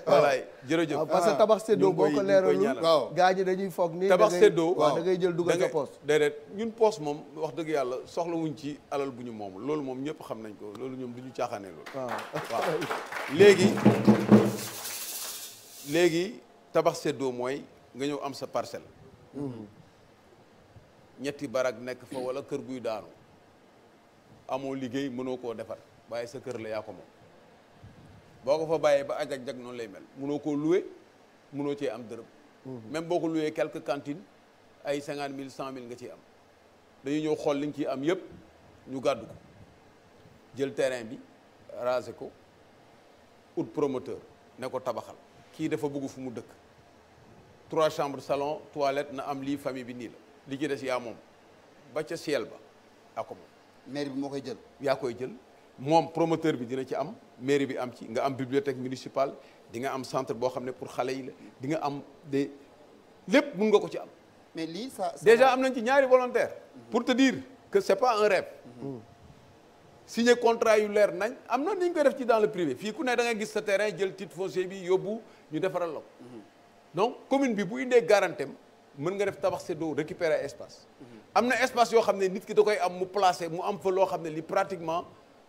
wallaay jërëjëf. waaw parce que tabax seddoo boo ko leeralul. waaw gaa ñi dañuy foog ni. tabax seddoo waaw da ngay jël dugal sa poos. déedéet ñun poos moom wax dëgg yàlla soxla wuñ ci alal bu ñu moom loolu moom ñëpp xam nañ ko loolu ñoom du ñu caaxaanee loolu. waaw léegi tabax seddoo mooy nga ñëw am sa parcelle. ñetti barak nekk fa wala kër guy daanu amoo liggéey mënoo koo defar waaye sa kër la yaa ko moom boo ko fa bàyyee ba ajak-jak noonu lay mel mënoo koo loué mënoo cee am dërëm. même boo ko loué quelques cantines ay 50 000 100 000 nga ciy am dañuy ñëw xool li nga ciy am yëpp ñu gàddu ko jël terrain bi raser ko ut promoteur ne ko tabaxal kii dafa bëgg fu mu dëkk 3 chambres salon toilette na am lii famille bi nii la li ci des yaa moom ba ca ciel ba yaa ko moom. mairie bi moo koy jël. yaa koy jël moom promoteur bi dina ci am mairie bi am ci nga am bibliothèque municipale di nga am centre boo xam ne pour xale yi la di nga am des lépp mun nga ko ci am. mais lii ça déjà am nañ ci ñaari volontaire pour te dire que c'est pas un rêve. signer contrat yu leer nañ am na ni ñu koy def ci dans le privé fii ku ne da nga gis sa terrain jël titre foncier bi yóbbu ñu defaral la ko. donc commune bi bu indee garantem mën nga def tabax seddoo récupérer espace. am na espace yoo xam ne nit ki da koy am mu placé mu am fa loo xam ne li pratiquement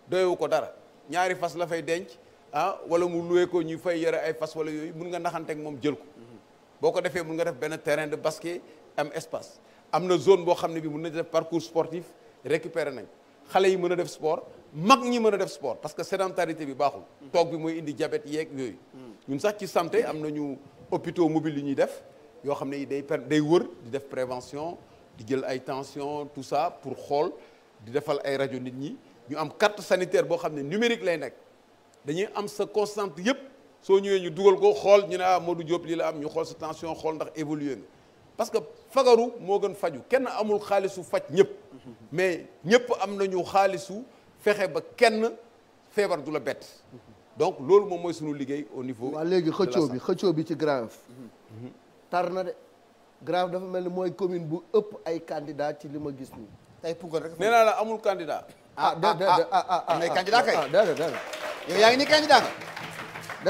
doyewu ko dara ñaari fas la fay denc wala mu loué ko ñu fay yore ay fas wala yooyu mun nga naxanteeg moom jël ko. boo ko defee mun nga def benn terrain de basket am espace am na zone boo xam ne bi mun na def parcours sportif récupérer nañ xale yi mën a def sport mag ñi mën a def sport parce que sédentarité bi baaxul. toog bi mooy indi diabète yeeg yooyu. ñun sax ci santé am nañu hôpitaux mobiles yu ñuy def yoo xam ne day wër di def prévention di jël ay tension tout ça pour xool di defal ay rajo nit ñi ñu am carte sanitaire boo xam ne numérique lay nekk dañuy am sa constante yëpp soo ñëwee ñu dugal ko xool ñu ne Modou Diop lii la am ñu xool sa tension xool ndax évolué nga parce que fagaru moo gën faju kenn amul xaalisu faj ñëpp mais ñëpp am nañu xaalisu fexe ba kenn feebar du la bett donc loolu moom mooy sunu liggéey au niveau. waaw léegi xëccoo bi ci Grand Yoff tar na de Grand Yoff dafa mel ni mooy commune bu ëpp ay candidat ci li ma gis nii. tey Pouga rek. nee naa la amul candidat. am nay candidat kay. déedéet. yow yaa ngi ni candidat nga.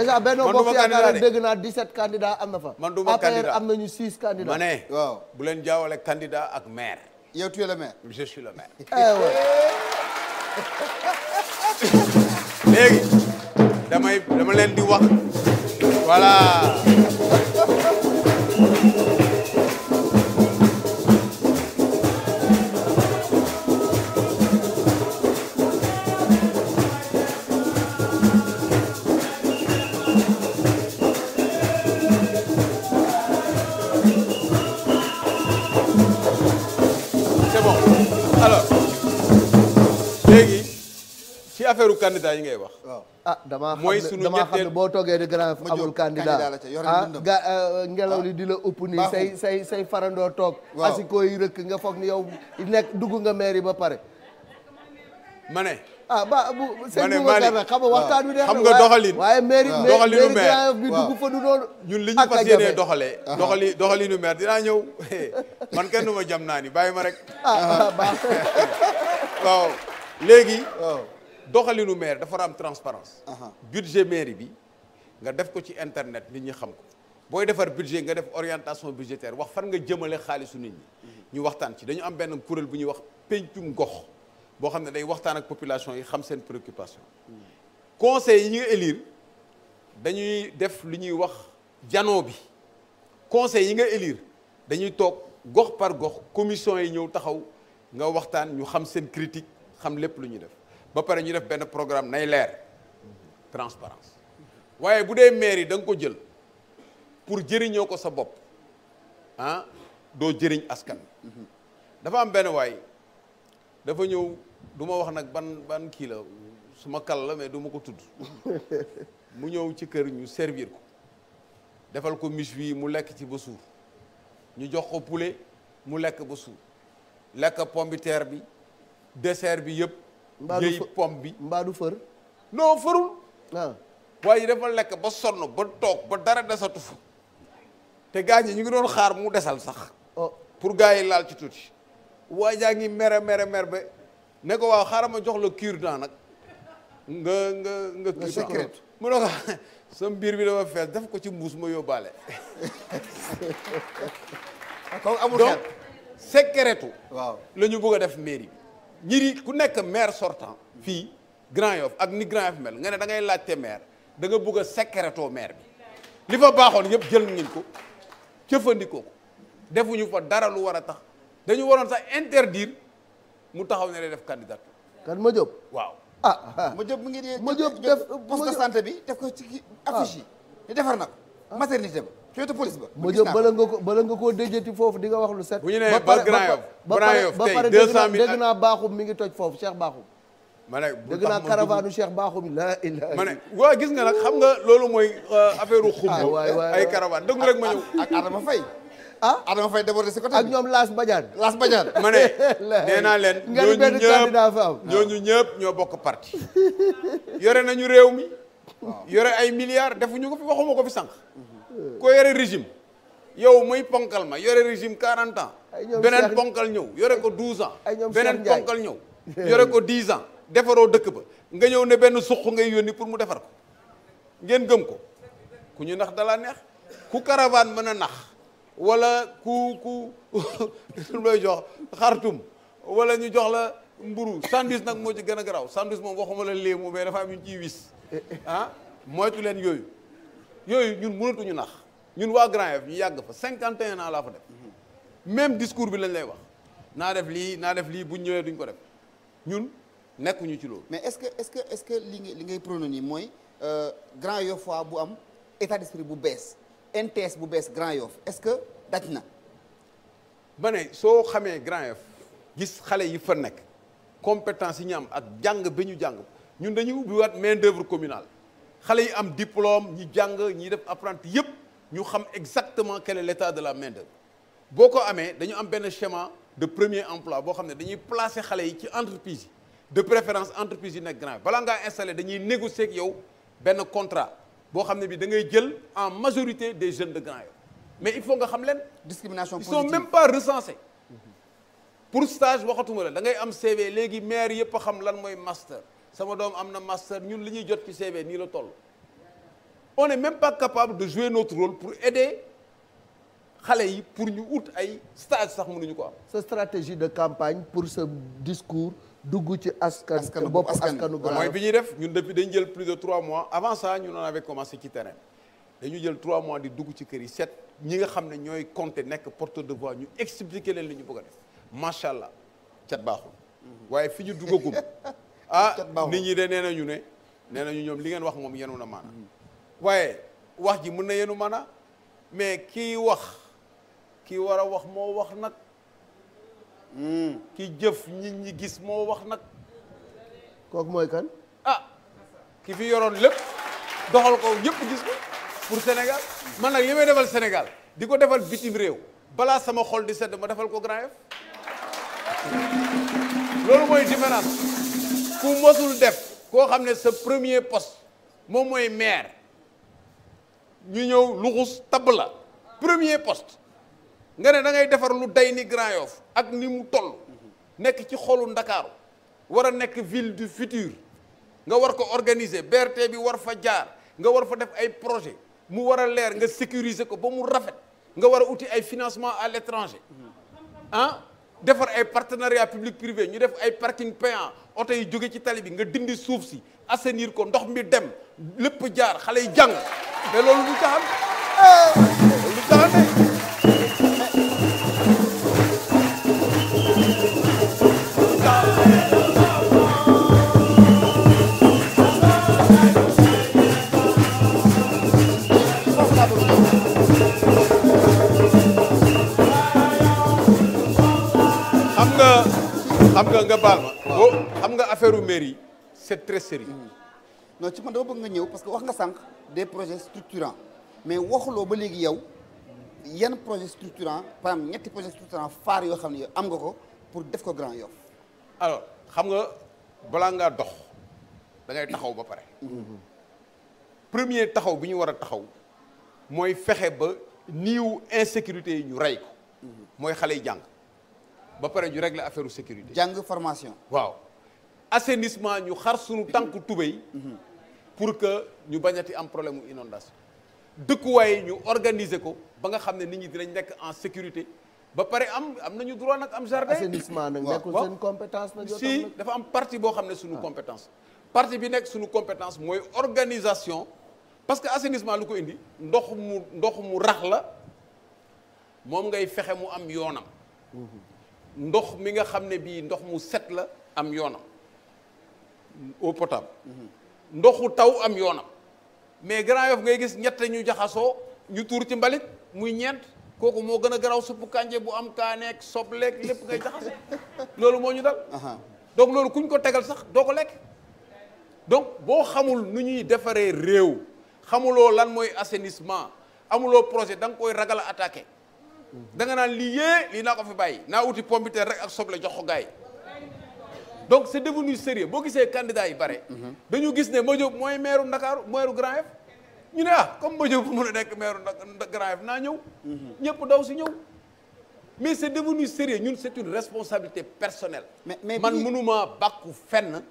déjà Benno man du ma Bokk Yaakaar candidat de. dégg naa 17 candidats am na fa. man du ma candidat APR am nañu 6 candidats. ma ne. waaw bu leen jaawale candidat ak maire. yow tu es le maire. je suis le maire. ouais. léegi dama leen di wax voilà. c'est bon alors léegi ci affaire candidat yi ngay wax. waaw damaa mooy xam sunu ne damaa xam ne ñetteel- boo toogee di Grand Yoff Ma amul jóg, candidat candidat la ca, yore dundam. ngelaw li di la ëpp nii Baaxul. say farandoo toog Waaw. asiko yi rëkk nga foog ni yow dugg nga mairie ba pare ma ne. bu sëñ ne Boubacar Malick, nag xam nga waxtaan wi xam nga doxalin. waaye mairie Waaw. Doxalinu mairie maire. Grand Yoff bi Waaw. dugg fa du noonu ñun li ñu ak a fas yéenee jafe. doxalee. doxalinu maire dinaa ñëw man kenn du ma jam naa ni bàyyi ma rek. baax waaw léegi. waaw. doxalinu maire dafa war a am transparence budget mairie bi nga def ko ci internet nit ñi xam ko booy defar budget nga def orientation budgétaire wax fan nga jëmale xaalisu nit ñi ñu waxtaan ci dañu am benn kuréel bu ñuy wax pencum gox boo xam ne day waxtaan ak population yi xam seen préoccupation conseil yi ñu élire dañuy def lu ñuy wax janoo bi conseil yi nga élire dañuy toog gox par gox commission yi ñëw taxaw nga waxtaan ñu xam seen critique xam lépp lu ñuy def ba pare ñu def benn programme nay leer transparence waaye bu dee maire yi da nga ko jël pour jëriñoo ko sa bopp doo jëriñ askan dafa am benn waay dafa ñëw du ma wax nag ban kii la su ma kal la mais du ma ko tudd mu ñëw ci kër ñu servir ko defal ko méchoui mu lekk ci ba suur ñu jox ko poulet mu lekk ba suur lekk pomme de terre bi dessert bi yëpp yëy pomme bi mbaa du fër non fërul waaye waaye dafa lekk ba sonn ba toog ba dara desatu fa te gaañ ñi ñu ngi doon xaar mu desal sax pour gars yi laal ci tuuti waa jaa ngi mer ba ne ko waaw xaaral ma jox la cure-dent nag nga secret mu ne ko sa biir bi dafa fees def ko ci mbuus ma yóbbaale kaw amul donc xel secretu waaw la ñu bëgg a def mairie bi ñiri ku nekk maire sortant fii Grand Yoff ak ni Grand Yoff mel nga ne da ngay laajte maire da nga bëgg a secretoo maire bi li fa baaxoon yëpp jël ngeen ko jëfandikoo ko defuñu fa dara lu war a tax dañu waroon sax interdire mu taxaw ne day def candidature kan ma jóg waaw ma jóg mu ngi dee ma jóg def poste de santé bi def ko ci affiche yi ni defar na ko maternité ba ci wetu police ba ma jóg bala nga koo déjati foofu di nga wax lu set bu ñu nee ba Grand Yoff ba tey pare 200 000 dégg naa baaxum mi ngi toj foofu Cheikh Baaxum ma ne dégg naa caravane Cheikh Baaxum la ilaha ma ne waaw gis nga nag xam nga loolu mooy affaire u xumb waay ay caravane dëgg rek ma ñëw ak Adama Faye ah Adama Faye débordé si côté ak ñoom Laas Badiane Las Badiane ma ne nee naa leen nga ni benn candidat fa am ñooñu ñëpp ñoo bokk parti yore nañu réew mi yore ay milliards defuñu ko fi waxuma ko fi sànq ko yore régime yow muy ponkal ma yore régime 40 ans ay ñoom beneen Cheikh- ponkal ñëw yore ko 12 ans ay ñoom beneen Cheikh Ndiaye. ponkal ñëw yore ko 10 ans defaroo dëkk ba nga ñëw ne benn suq ngay yónni pour mu defar ko ngeen gëm ko ku ñu nax dalaa neex ku caravane mën a nax wala ku lu may jox xartum wala ñu jox la mburu sandwich nag moo ci gën a garaaw sandwich moom waxuma la léemu mais dafa am ñu ciy wis ah moytu leen yooyu ñun mënatuñu nax ñun waa Grand Yoff ñu yàgg fa 51 ans laa fa def même discours bi lañ lay wax naa def lii bu ñëwee duñ ko def ñun nekkuñu ci loolu. mais est-ce que li ngay prôné nii mooy Grand Yoff waa bu am état d'esprit bu bees NTS bu bees Grand Yoff est-ce que daj na ba ne soo xamee Grand Yoff gis xale yi fa nekk compétence yi ñu am ak jàng bi ñu jàng ñun dañuy ubbiwaat main d'œuvre communale xale yi am diplôme ñi jàng ñi def apprenti yépp ñu xam exactement quel est l'état de la main d'œuvre boo ko amee dañu am benn schéma de premier emploi boo xam ne dañuy placer xale yi ci entreprise yi de préférence entreprise yi nekk Grand Yoff balaa ngaa installé dañuy négocier ak yow benn contrat boo xam ne bi da ngay jël en majorité des jeunes de Grand Yoff mais il faut nga xam leen discrimination ils positive sont même pas recensés pour stage waxatuma la da ngay am CV léegi maire yëpp a xam lan mooy master sama doom am na master ñun li ñuy jot ci CV nii la toll on n'est même pas capable de jouer notre rôle pour aider xale yi pour ñu ut ay stage sax mënuñu ko am. sa stratégie de campagne pour ce discours dugg ci Askanu bopp askan askanu wi. Grand mooy Yoff. bi ñuy def ñun depuis dañu jël plus de 3 mois avant ça ñun on avait commencé ci terrain dañu jël 3 mois di dugg ci kër yi seet ñi nga xam ne ñooy compter nekk porteur de voix ñu expliquer leen li ñu bëgg a def macha allah cat baaxul waaye fi ñu duggagum ah cat baaxul. nit ñi de nee nañu ñoom li ngeen wax moom yenu na maana waaye wax ji mën na yenu maana mais kii wax kii war a wax moo wax nag ki jëf nit ñi gis moo wax nag kooku mooy kan ah ki fi yoroon lépp doxal ko ñëpp gis ko pour Sénégal man nag li may defal Sénégal di ko defal bitim réew balaa sama xol di sedd ma defal ko Grand Yoff loolu mooy différence ku mosul def koo xam ne sa premier poste moom mooy maire ñu ñëw luxus tabb la premier poste nga ne da ngay defar lu day ni Grand Yoff ak ni mu toll nekk ci xolu Ndakaaru war a nekk ville du futur nga war ko organiser BRT bi war fa jaar nga war fa def ay projet mu war a leer nga sécuriser ko ba mu rafet nga war a uti ay financement à l'étranger ah defar ay partenariat public privé ñu def ay parking payant oto yi jóge ci tali bi nga dindi suuf si assainir ko ndox mi dem lépp jaar xale yi jàng mais loolu du taxam loolu du taxam xam nga baal ma boo xam nga affaire u mairie c'est très sérieux non ci man dama bëgg nga ñëw parce que wax nga sànq des projets structurants mais waxuloo ba léegi yow yan projet structurant par exemple ñetti projet structurant phare yoo xam ne yow am nga ko pour def ko Grand Yoff alors xam nga balaa ngaa dox da ngay taxaw ba pare premier taxaw bi ñu war a taxaw mooy fexe ba niiw insécurité yi ñu rey ko mooy xale yi jàng ba pare ñu régler affaire sécurité. jàng formation. waaw assainissement ñu xar suñu tànk tubéy pour que ñu bañati am problème mu inondation dëkkuwaay ñu organiser ko ba nga xam ne nit ñi dinañ nekk en sécurité ba pare am nañu droit nag am jardin. assainissement nag nekkul seen compétence nag. si dafa am partie boo xam ne suñu compétence. partie bi nekk suñu compétence mooy organisation parce que assainissement lu ko indi ndox mu rax la moom ngay fexe mu am yoonam. ndox mi nga xam ne bii ndox mu set la am yoonam eau potable. ndoxu taw am yoonam mais Grand Yoff ngay gis ñett ñu jaxasoo ñu tuur ci mbalit muy ñeent kooku moo gën a garaaw suppu kànje bu am kaaneeg sobleeg lépp ngay jaxase loolu moo ñu dal. donc loolu kuñ ko tegal sax doo ko lekk. donc boo xamul nu ñuy defaree réew xamuloo lan mooy assainissement amuloo projet da nga koy ragal a attaqué da nga naan lii naa ko fi bàyyi naa uti pomme de terre rek ak soble jox ko gars yi donc c'est devenu sérieux boo gisee candidat yi bare dañu gis ne Madiop mooy maire Ndakaaru maire Grand Yoff ñu ne comme Madiop bu mën a nekk maire Grand Yoff naa ñëw ñëpp daw si ñëw mais c'est devenu sérieux ñun c'est une responsabilité personnelle mais man mënuma bàkku fenn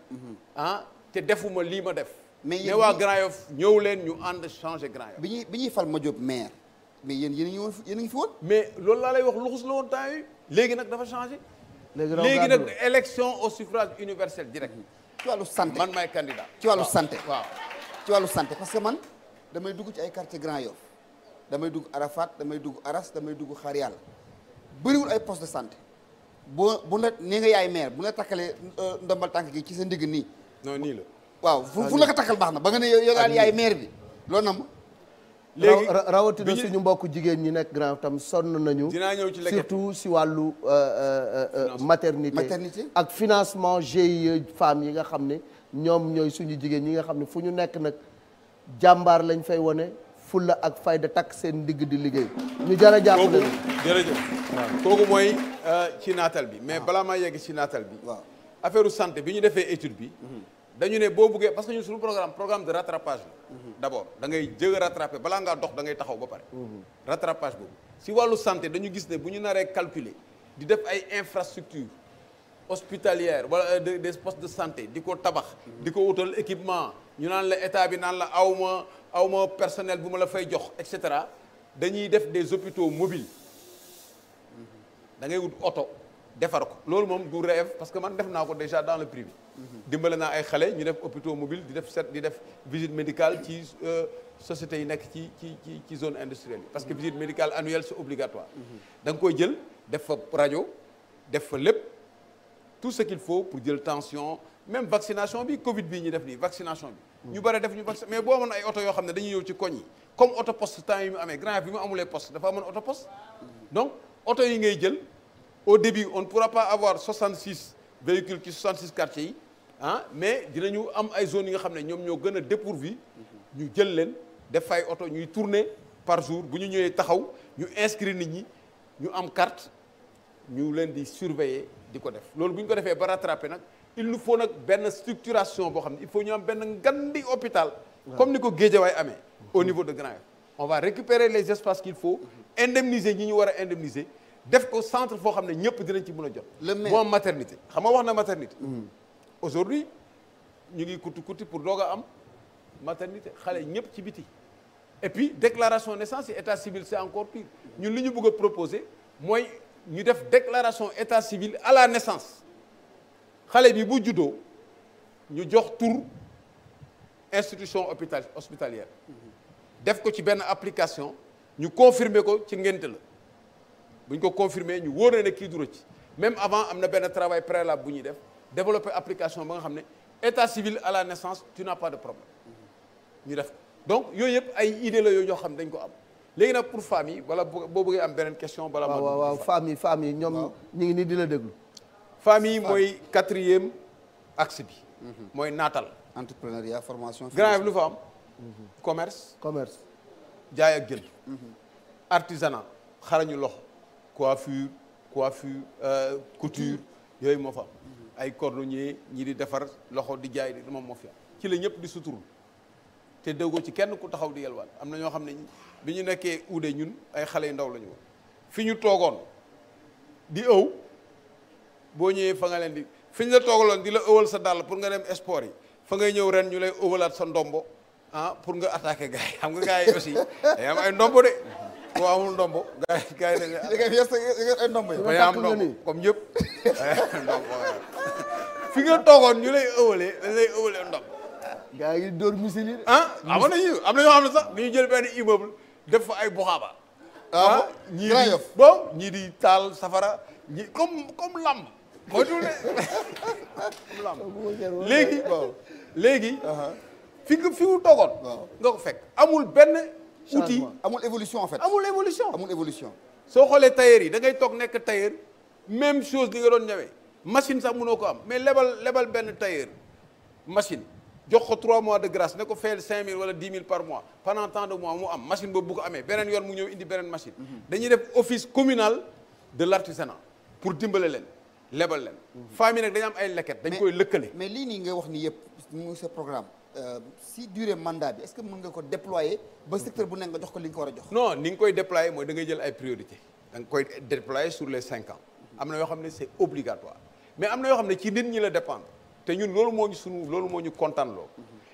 te defuma lii ma def mais waa Grand Yoff ñëw leen ñu ànd changer Grand Yoff bi ñuy fal Madiop maire mais yéen a ngi fi woon mais loolu laa lay wax luxus la woon temps yi léegi nag dafa changé léegi nag élection au suffrage universel direct ci wàllu santé man maay candidat ci wàllu santé waaw ci wàllu santé parce que man damay dugg ci ay quartier Grand Yoff damay dugg Arafat damay dugg Aras damay dugg Xaar Yàlla bëriwul ay poste de santé bu la ni nga yaay maire bu la takkalee ndombal tànk gi ci sa ndigg nii non nii la waaw fu la ko takkal baax na ba nga ne yow daal yaay maire bi loolu na ma léegi rawatina suñu mbokk jigéen ñi nekk Grand Yoff tam sonn nañu. dinaa ñëw ci surtout si wàllu maternité ak financement GIE femmes yi nga xam ne ñoom ñooy suñu jigéen ñi nga xam ne fu ñu nekk nag jàmbaar lañ fay wone fulla ak fayda takk seen ndigg di liggéey ñu jara jàpp kooku jërëjëf kooku mooy ci naatal bi mais balaa maa yegg ci naatal bi waaw affaire santé bi ñu defee étude bi dañu ne boo buggee parce que ñun suñu programme de rattrapage la d'abord da ngay jëg a rattraper balaa ngaa dox da ngay taxaw ba pare rattrapage boobu si wàllu santé dañu gis ne bu ñu naree calculer di def ay infrastructures hospitalières wala des postes de santé di ko tabax di ko wutal équipement ñu naan la état bi naan la awma personnel bu ma la fay jox et cetera dañuy def des hôpitaux mobiles da ngay wut oto defar ko loolu moom du rêve parce que man def naa ko déjà dans le privé dimbale naa ay xale ñu def hôpitaux mobiles di def visite médicale ci sociétés yi nekk ci zone industrielle yi parce que visite médicale annuelle c'est obligatoire da nga koy jël def fa rajo def fa lépp tout ce qu'il faut pour jël tension même vaccination bi Covid bii ñu def nii vaccination bi ñu bare def ñu vaccin mais boo amoon ay oto yoo xam ne dañuy ñëw ci koñ yi comme auto poste temps yi mu amee Grand Yoff bi mu amulee poste dafa amoon auto poste donc oto yi ngay jël au début on ne pourra pas avoir 66 véhicules ci 66 quartiers yi mais dinañu am ay zones yi nga xam ne ñoom ñoo gën a dépourvu ñu jël leen def fay oto ñuy tourner par jour bu ñu ñëwee taxaw ñu inscrire nit ñi ñu am carte ñu leen di surveiller di ko def loolu bu ñu ko defee ba rattraper nag il nous faut nag benn structuration boo xam ne il faut ñu am benn ngandi hôpital comme ni ko Guédiawaye amee au niveau de Grand Yoff on va récupérer les espaces qu'il faut indemniser ñi ñu war a indemniser def ko centre foo xam ne ñëpp dinañ ci mën a jot moo am maternité xam nga wax na maternité aujourd'hui ñu ngi kuti pour doog a am maternité xale ñëpp ci biti et puis déclaration de naissance et état civil c'est encore pire ñun li ñu bëgg a proposer mooy ñu def déclaration état civil à la naissance xale bi bu juddoo ñu jox tur institution hospitalière def ko ci benn application ñu confirmer ko ci ngénte la bu ñu ko confirmer ñu wóor na ne kii duro ci même avant am na benn travail préalable bu ñuy def développer application ba nga xam ne état civil à la naissance tu n'as pas de problème ñu def ko donc yooyu yëpp ay idée la yooyu yoo xam ne dañ ko am léegi nag pour femmes yi wala boo bëggee am beneen question bala waaw femmes yi ñoom ñu ngi nii di la déglu femmes yi mooy 4e axe bi mooy naatal entrepreneuriat formation Grand Yoff lu fa am commerce jaay ak jënd artisanat xarañu loxo coiffure couture yooyu moo fa am ay cordonnier ñi di defar loxo di jaay di moom moo fi am ci la ñëpp di suturul te déggoo ci kenn ku taxaw di yelwaan am na ñoo xam ne bi ñu nekkee uude ñun ay xale yu ndaw la ñu woon fi ñu toogoon di ëw boo ñëwee fa nga leen di fi ñu la toogaloon di la ëwal sa dàll pour nga dem sport yi fa ngay ñëw ren ñu lay ëwalaat sa ndombo pour nga attaquer gars yi xam nga gars yi aussi day am ay ndombo de boo amul ndombo gars yi da nga ay ndombo yi. day am ndombo comme ñëpp ndombo fi nga toogoon ñu lay ëwalee dañ lay ëwalee ndombo. gars yi dóor missile yi. am na ñoo xam ne sax dañuy jël benn immeuble def fa ay buxaaba. ñii di bon ñii di taal safara ñi comme lamb. mooy tuuti comme lamb léegi. fi mu toogoon. nga ko fekk amul benn outil. amul évolution en fait. amul évolution. soo xoolee tailleur yi da ngay toog nekk tailleur même chose li nga doon ñëwee machine sax mënoo ko am mais lebal benn tailleur machine jox ko 3 mois de grâce ne ko fayal 5000 wala 10 000 par mois pendant tant de mois mu am machine boobu bu ko amee beneen yoon mu ñëw indi beneen machine. dañuy def office communal de l'artisanat pour dimbale leen lebal leen. famille nag dañu am ay leket dañ koy lëkkale. mais lii nii nga wax ni yëpp mu sa programme. si durée mandat bi est-ce que mën nga ko déployer ba secteur bu nekk nga jox ko li nga ko war a jox. non ni nga koy déployer mooy da ngay jël ay priorité da nga koy déployer sur les 5 ans am na yoo xam ne c'est obligatoire mais am na yoo xam ne ci nit ñi la dépendre te ñun loolu moo ñu kontaan loo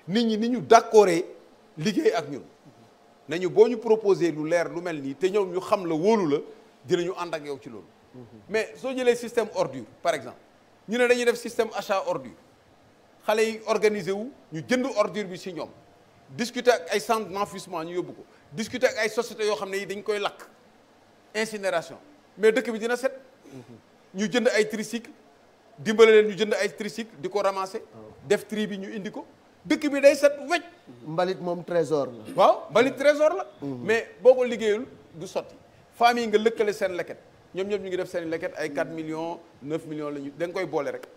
nit ñi ni ñu d'accordé liggéey ak ñun nañu boo ñu proposé lu leer lu mel nii te ñoom ñu xam la wóolu la dinañu ànd ak yow ci loolu mais soo jëlee système ordure par exemple ñu ne dañuy def système achat ordure xale yi organisé wu ñu jënd ordure bi ci ñoom discuter ak ay centre d'enfouissement ñu yóbbu ko discuter ak ay sociétés yoo xam ne yi dañ koy lakk incinération mais dëkk bi dina set ñu jënd ay tricycle dimbale leen ñu jënd ay tricycle di ko ramasser def tri bi ñu indi ko dëkk bi day set wecc mbalit moom trésor la waaw mbalit trésor la mais boo ko liggéeyul du sotti famille yi nga lëkkale seen leket ñoom ñëpp ñu ngi def seen leket ay 4 millions 9 millions la ñu da nga koy boole rek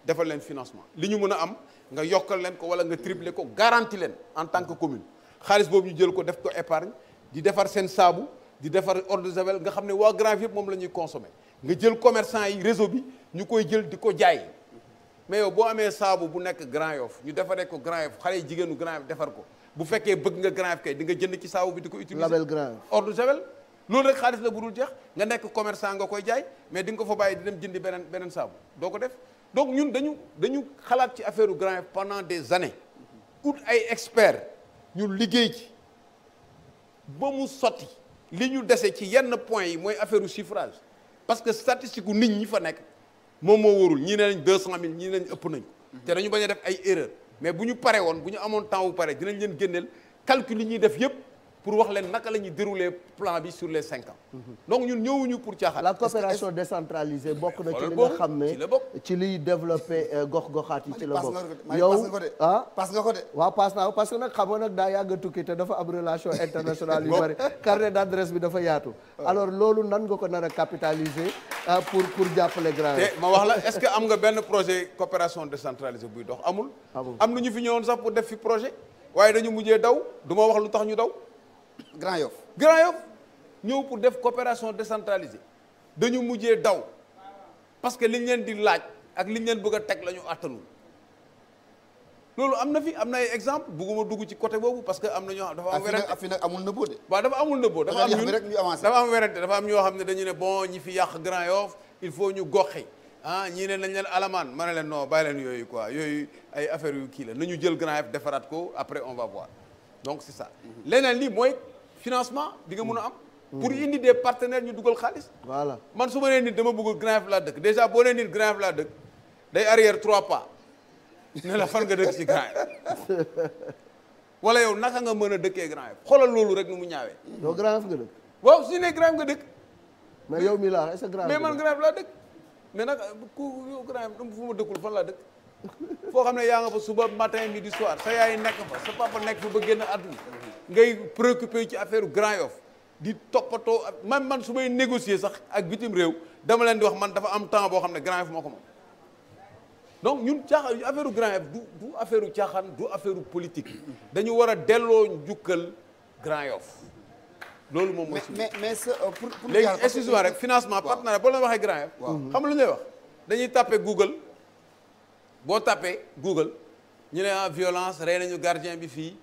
defal leen financement li ñu mën a am nga yokkal leen ko wala nga tripler ko garanti leen en tant que commune xaalis boobu ñu jël ko def ko épargne di defar seen saabu di defar eau de javel nga xam ne waa Grand Yoff yëpp moom la ñuy consommer nga jël commerçant yi réseau bi ñu koy jël di ko jaay mais yow boo amee saabu bu nekk Grand Yoff ñu defaree ko Grand Yoff xale yi jigéenu Grand Yoff defar ko bu fekkee bëgg nga Grand Yoff kay di nga jënd ci saabu bi di ko utiliser label Grand Yoff eau de javel loolu rek xaalis la bu dul jeex nga nekk commerçant nga koy jaay mais di nga ko fa bàyyi di dem jëndi beneen saabu doo ko def donc ñun dañu xalaat ci affaire Grand Yoff pendant des années ut ay experts ñu liggéey ci ba mu sotti li ñu dese ci yenn points yi mooy affaire chiffrage parce que statistique nit ñi fa nekk moom moo wóorul ñii ne nañ 200000 ñii ne nañ ëpp nañ te dañu bañ a def ay erreurs mais bu ñu paree woon bu ñu amoon temps bu pare dinañ leen génneel calcul yi ñuy def yépp pour wax leen naka la ñuy dérouler plan bi sur les 5 ans. donc ñun ñëwuñu pour caaxaan. la coopération décentralisée bokk na ci li nga xam ne ci liy développé gox-goxaat yi ci la bokk. yow paas nga ko de. waaw paas naa ko parce que nag xam nga nag daa yàgg a tukki te dafa am relation internationale yu bari carnet d'adresse bi dafa yaatu. alors loolu nan nga ko nar a capitaliser pour jàppale Grand Yoff. te ma wax la est-ce que am nga benn projet coopération décentralisée buy dox amul. am na ñu fi ñëwoon sax pour def fi projet waaye dañu mujjee daw du ma wax lu tax ñu daw. Grand Yoff ñëw pour def coopération décentralisée dañu mujjee daw parce que liñ leen di laaj ak liñ leen bëgg a teg la ñu àttanul loolu am na fi am na ay exemple bugguma dugg ci côté boobu parce que am na ñoo xam dafa am werante fi nag amul nëbboo de. waaw dafa amul nëbboo dafa am ñun rek ñu avancé dafa am werante dafa am ñoo xam ne dañu ne bon ñi fi yàq Grand Yoff il faut ñu goxi ñii ne nañ leen alamaan ma ne leen non bàyyi leen yooyu quoi yooyu ay affaire yu kii la nañu jël Grand Yoff defaraat ko après on va voir donc c'est ça leneen lii mooy financement bi nga mën a am pour indi des partenaires ñu dugal xaalis voilà man su ma nee nit dama bëgg Grand Yoff laa dëkk déjà boo nee nit Grand Yoff laa dëkk day arrière 3 pas ne la fan nga dëkk ci Grand Yoff wala yow naka nga mën a dëkkee Grand Yoff xoolal loolu rek nu mu ñaawee yow Grand Yoff nga dëkk waaw su ne Grand Yoff nga dëkk mais yow mi laa est-ce que Grand Yoff mais man Grand Yoff laa dëkk mais nag ku yow Grand Yoff fu ma dëkkul fan laa dëkk foo xam ne yaa nga fa suba matin midi soir sa yaay nekk fa sa papa nekk fa ba génn àdduna ngay préoccupé ci affaire Grand Yoff di toppatoo man su may négocier sax ak bitim réew dama leen di wax man dafa am temps boo xam ne Grand Yoff moo ko moom donc ñun caaxaan affaire Grand Yoff du affaire caaxaan du affaire politique dañu war a delloo njukkal Grand Yoff loolu moom mooy mais pour léegi excuse-moi rek financement partenariat boo leen waxee Grand Yoff xam nga lu ñuy wax dañuy tapé Google boo tapé Google ñu ne violence rey nañu gardien bi fii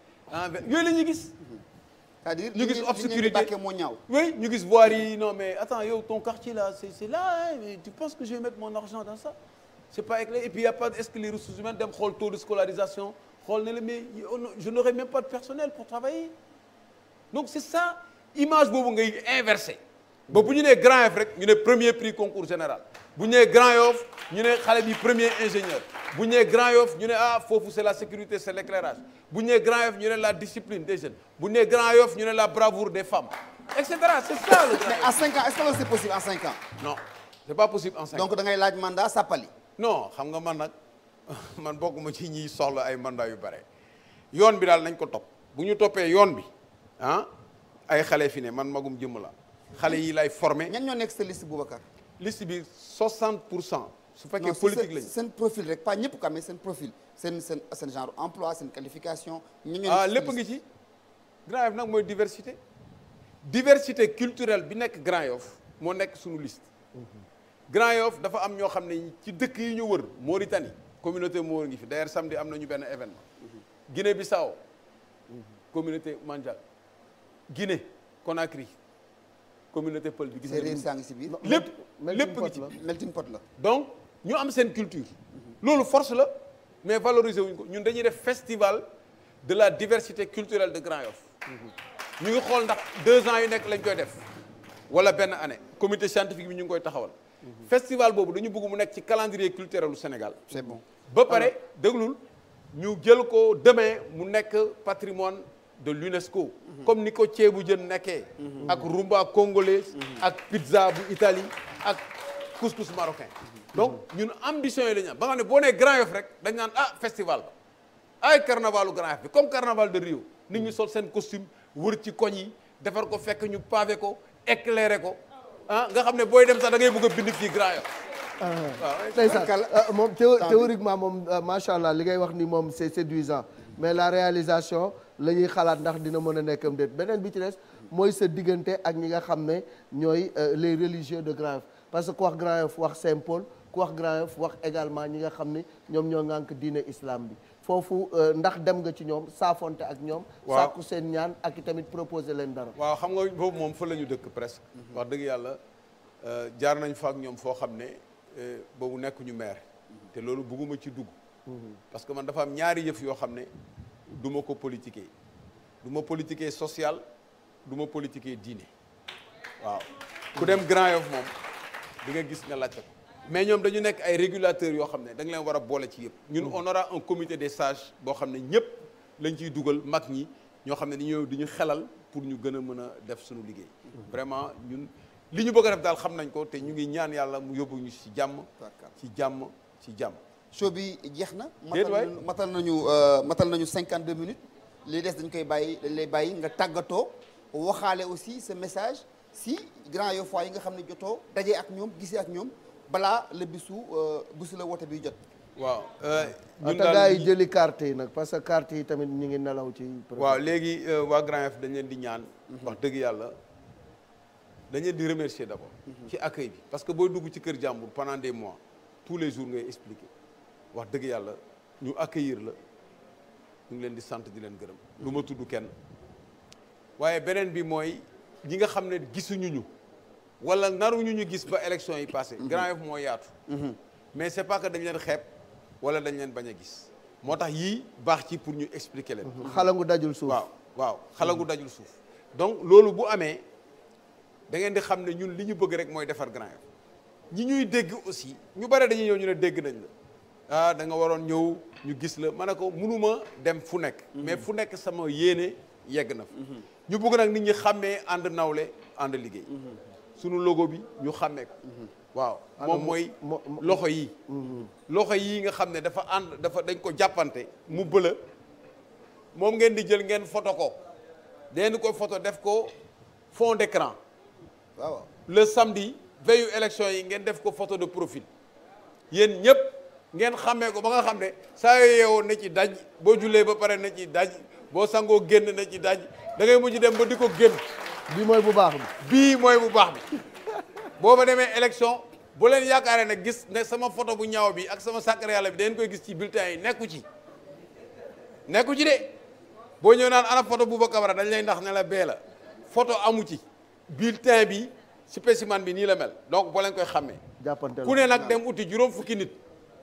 yooyu la ñuy gis c'est-à-dire ñu gis obscurité moo ñaaw. oui ñu gis voirie non mais attends yow ton quartier là c'est là hein, mais tu penses que je vais mettre mon argent dans ça c'est pas éclairé et puis il y a pas est-ce que les ressources humaines dem xool taux de scolarisation xool ne la mais je n'aurai même pas de personnel pour travailler donc c'est ça image boobu ngay inversé ba bu ñu nee Grand Yoff rek ñu ne premier prix concours général bu ñu nee Grand Yoff ñu ne xale bi premier ingénieur bu ñu nee Grand Yoff ñu ne ah foofu c'est la sécurité c'est l'éclairage bu ñu nee Grand Yoff ñu ne la discipline des jeunes bu ñu nee Grand Yoff ñu ne la bravoure des femmes et cetera c'est ça le Grand Yoff. Mais à 5 ans est-ce que c'est possible en 5 ans. non c'est pas possible en 5 ans. donc da ngay laaj mandat sàppali. non xam nga man nag man bokkuma ci ñiy soxla ay mandat yu bare yoon bi daal nañ ko topp bu ñu toppee yoon bi ah ay xale fi ne man magum jëmm la xale yi lay formé. ñan ñoo nekk sa liste Boubacar. liste bi 60% su fekkee politique lañu. seen profil rek pas ñëpp kam mais seen profil seen genre emploi seen qualification. lépp ngi ci Grand Yoff nag mooy diversité culturelle bi nekk Grand Yoff moo nekk suñu liste. Grand Yoff dafa am ñoo xam ne ci dëkk yi ñu wër Mauritanie communauté moo ngi fi d'ailleurs samedi am nañu benn événement. Guinée-Bissau communauté mondiale. Guinée Conakry communauté pël bi. séeréer saa ngi si biir. lépp ngi ci melting pot la. donc ñu am seen culture. loolu force la mais valoriser wuñ ko ñun dañuy def festival de la diversité culturelle de Grand Yoff. ñu ngi xool ndax 2 ans yu nekk lañ koy def wala benn année comité scientifique bi ñu ngi koy taxawal. festival boobu dañu bëgg mu nekk ci calendrier culturel du Sénégal. c'est bon ba pare déglul ñu jël ko demain mu nekk patrimoine de l'UNESCO. comme ni ko ceebu jën nekkee. ak rumba congolais. ak pizza bu Italie ak couscous marocain. donc ñun ambition yi la ñu am ba nga ne boo nee Grand Yoff rek dañ naan ah festival ba ay carnavalu Grand Yoff bi comme carnaval de Rio nit ñi sol seen costume wër ci koñ yi defar ko fekk ñu pavé ko éclairé ko ah nga xam ne booy dem sax da ngay bëgg a bind fii Grand Yoff. ndeysaan moom théoriquement moom macha allah li ngay wax ni moom c'est séduisant mais la réalisation la ñuy xalaat ndax dina mën a nekkam déet beneen bi ci des mooy sa diggante ak ñi nga xam ne ñooy les religieux de Grand Yoff parce que ku wax Grand Yoff wax Saint-Paul ku wax Grand Yoff wax également ñi nga xam ne ñoom ñoo ŋànk diine islam bi foofu ndax dem nga ci ñoom saafonte ak ñoom. waaw sàkku seen ñaan ak i tamit proposer leen dara. waaw xam nga boobu moom fa la ñu dëkk presque. wax dëgg yàlla jaar nañ fa ak ñoom foo xam ne boobu nekk ñu maire. te loolu bëgguma ci dugg. parce que man dafa am ñaari yëf yoo xam ne du ma ko politiquer du ma politiquer social du ma politiquer diine waaw ku dem Grand Yoff moom di nga gis nga laajte ko mais ñoom dañu nekk ay régulateurs yoo xam ne da nga leen war a boole ci yëpp ñun on aura un comité des sages boo xam ne ñëpp lañ ciy dugal mag ñi ñoo xam ne di ñu xelal pour ñu gën a mën a def suñu liggéey vraiment ñun li ñu bëgg a def daal xam nañ ko te ñu ngi ñaan yàlla mu yóbbu ñu ci jàmm ci jàmm show bi jeex na. déedéet matal nañu 52 minutes. li des dañ koy bàyyi dañ lay bàyyi nga tàggatoo waxaale aussi ce message si Grand Yoff yi nga xam ne jotoo dajee ak ñoom gisee ak ñoom balaa la bisu la woote bi jot. waaw. ñun daal yi jëli carte yi nag parce que carte yi tamit ñu ngi nelaw ci. waaw léegi waa Grand Yoff dañ leen di ñaan. wax dëgg yàlla dañ leen di remercier d'abord. ci accueil bi parce que booy dugg ci kër jàmbur pendant des mois tous les jours ngay expliquer. wax dëgg yàlla ñu accueillir la ñu ngi leen di sant di leen gërëm lu ma tudd kenn waaye beneen bi mooy ñi nga xam ne gisuñu ñu wala naruñu ñu gis ba élection yi passé Grand Yoff moo yaatu mais c'est pas que dañ leen xeeb wala dañ leen bañ a gis moo tax yii baax ci pour ñu expliquer leen xalangu dajul suuf waaw xalangu dajul suuf donc loolu bu amee da ngeen di xam ne ñun li ñu bëgg rek mooy defar Grand Yoff ñi ñuy dégg aussi ñu bare dañuy ñëw ñu ne dégg nañ la da nga waroon ñëw ñu gis la ma ne ko mënuma dem fu nekk mais fu nekk sama yéene yegg na fa ñu bëgg nag nit ñi xàmmee ànd nawle ànd liggéey sunu logo bi ñu xàmmee ko waaw moom mooy loxo yi nga xam ne dafa ànd dañ ko jàppante mu bëla moom ngeen di jël ngeen photo ko deen ko photo def ko fond d'écran waaw le samedi veille élection yi ngeen def ko photo de profil yéen ñëpp ngeen xàmmee ko ba nga xam ne saa yoo yeewoo na ci daj boo jullee ba pare na ci daj boo sangoo génn na ci daj da ngay mujj dem ba di ko génn. bii mooy bu baax bi. bii mooy bu baax bi boo ba demee élection bu leen yaakaaree ne gis ne sama photo bu ñaaw bi ak sama sàkkar yàlla bi dañ koy gis ci bulletin yi nekku ci de boo ñëw naan ana photo Bouba Camara dañ lay ndax ne la bee la photo amu ci bulletin bi spécimen bi nii la mel donc boo leen koy xàmmee jàppante ku ne nag dem uti juróom fukki nit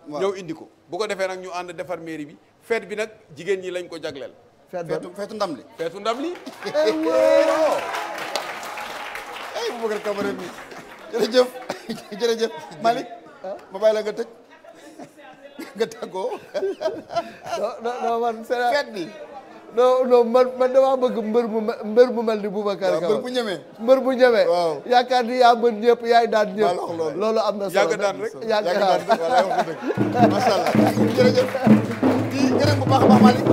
ñëw indi ko bu ko defee nag ñu ànd defar mairie bi fête bi nag jigéen ñi lañ ko jagleel feetu ndam li feetu ndam li ay Boubacar Camara bi jërëjëf jërëjëf Malick ma bàyyi la nga tëj nga tàggoo non man feet bi non man damaa bëgg mbër mu mel ni Boubacar Camara mbër bu ñemee mbër bu ñemee waaw yaakaar ni yaa mën ñëpp yaay daan ñëpp loolu am na solo yàgg daan rek yàgg daan rek wala wax dëgg macha allah jërëjëf di gërëm bu baax a baax Malick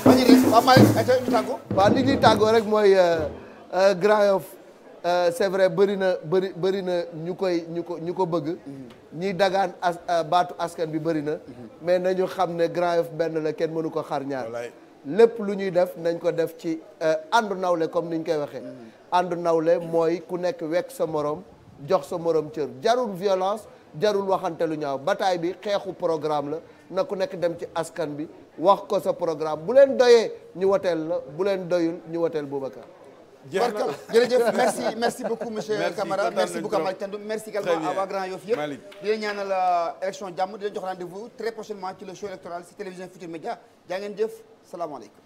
bañu rek waaw Malick ay ñu tàggoo waaw li ñuy tàggoo rek mooy Grand Yoff c'est vrai bëri na ñu ko bëgg ñiy dagaan baatu askan bi bëri na mais nañu xam ne Grand Yoff benn la kenn mënu ko xar ñaar lépp lu ñuy def nañ ko def ci àndu nawle comme ni ñu koy waxee àndu nawle mooy ku nekk wekk sa morom jox sa morom cër jarul violence jarul waxante lu ñaaw bataille bi xeexu programme la na ku nekk dem ci askan bi wax ko sa programme bu leen doyee ñu woteel la bu leen doyul ñu woteel Boubacar barka jërëjëf merci beaucoup monsieur Camara merci beaucoup Malick Thiandoum merci également à waa Grand Yoff yëpp di leen ñaanal élection jàmm di leen jox rendez-vous très prochainement ci le show électoral ci télévision Futurs Médias jaa ngeen jëf salaamaaleykum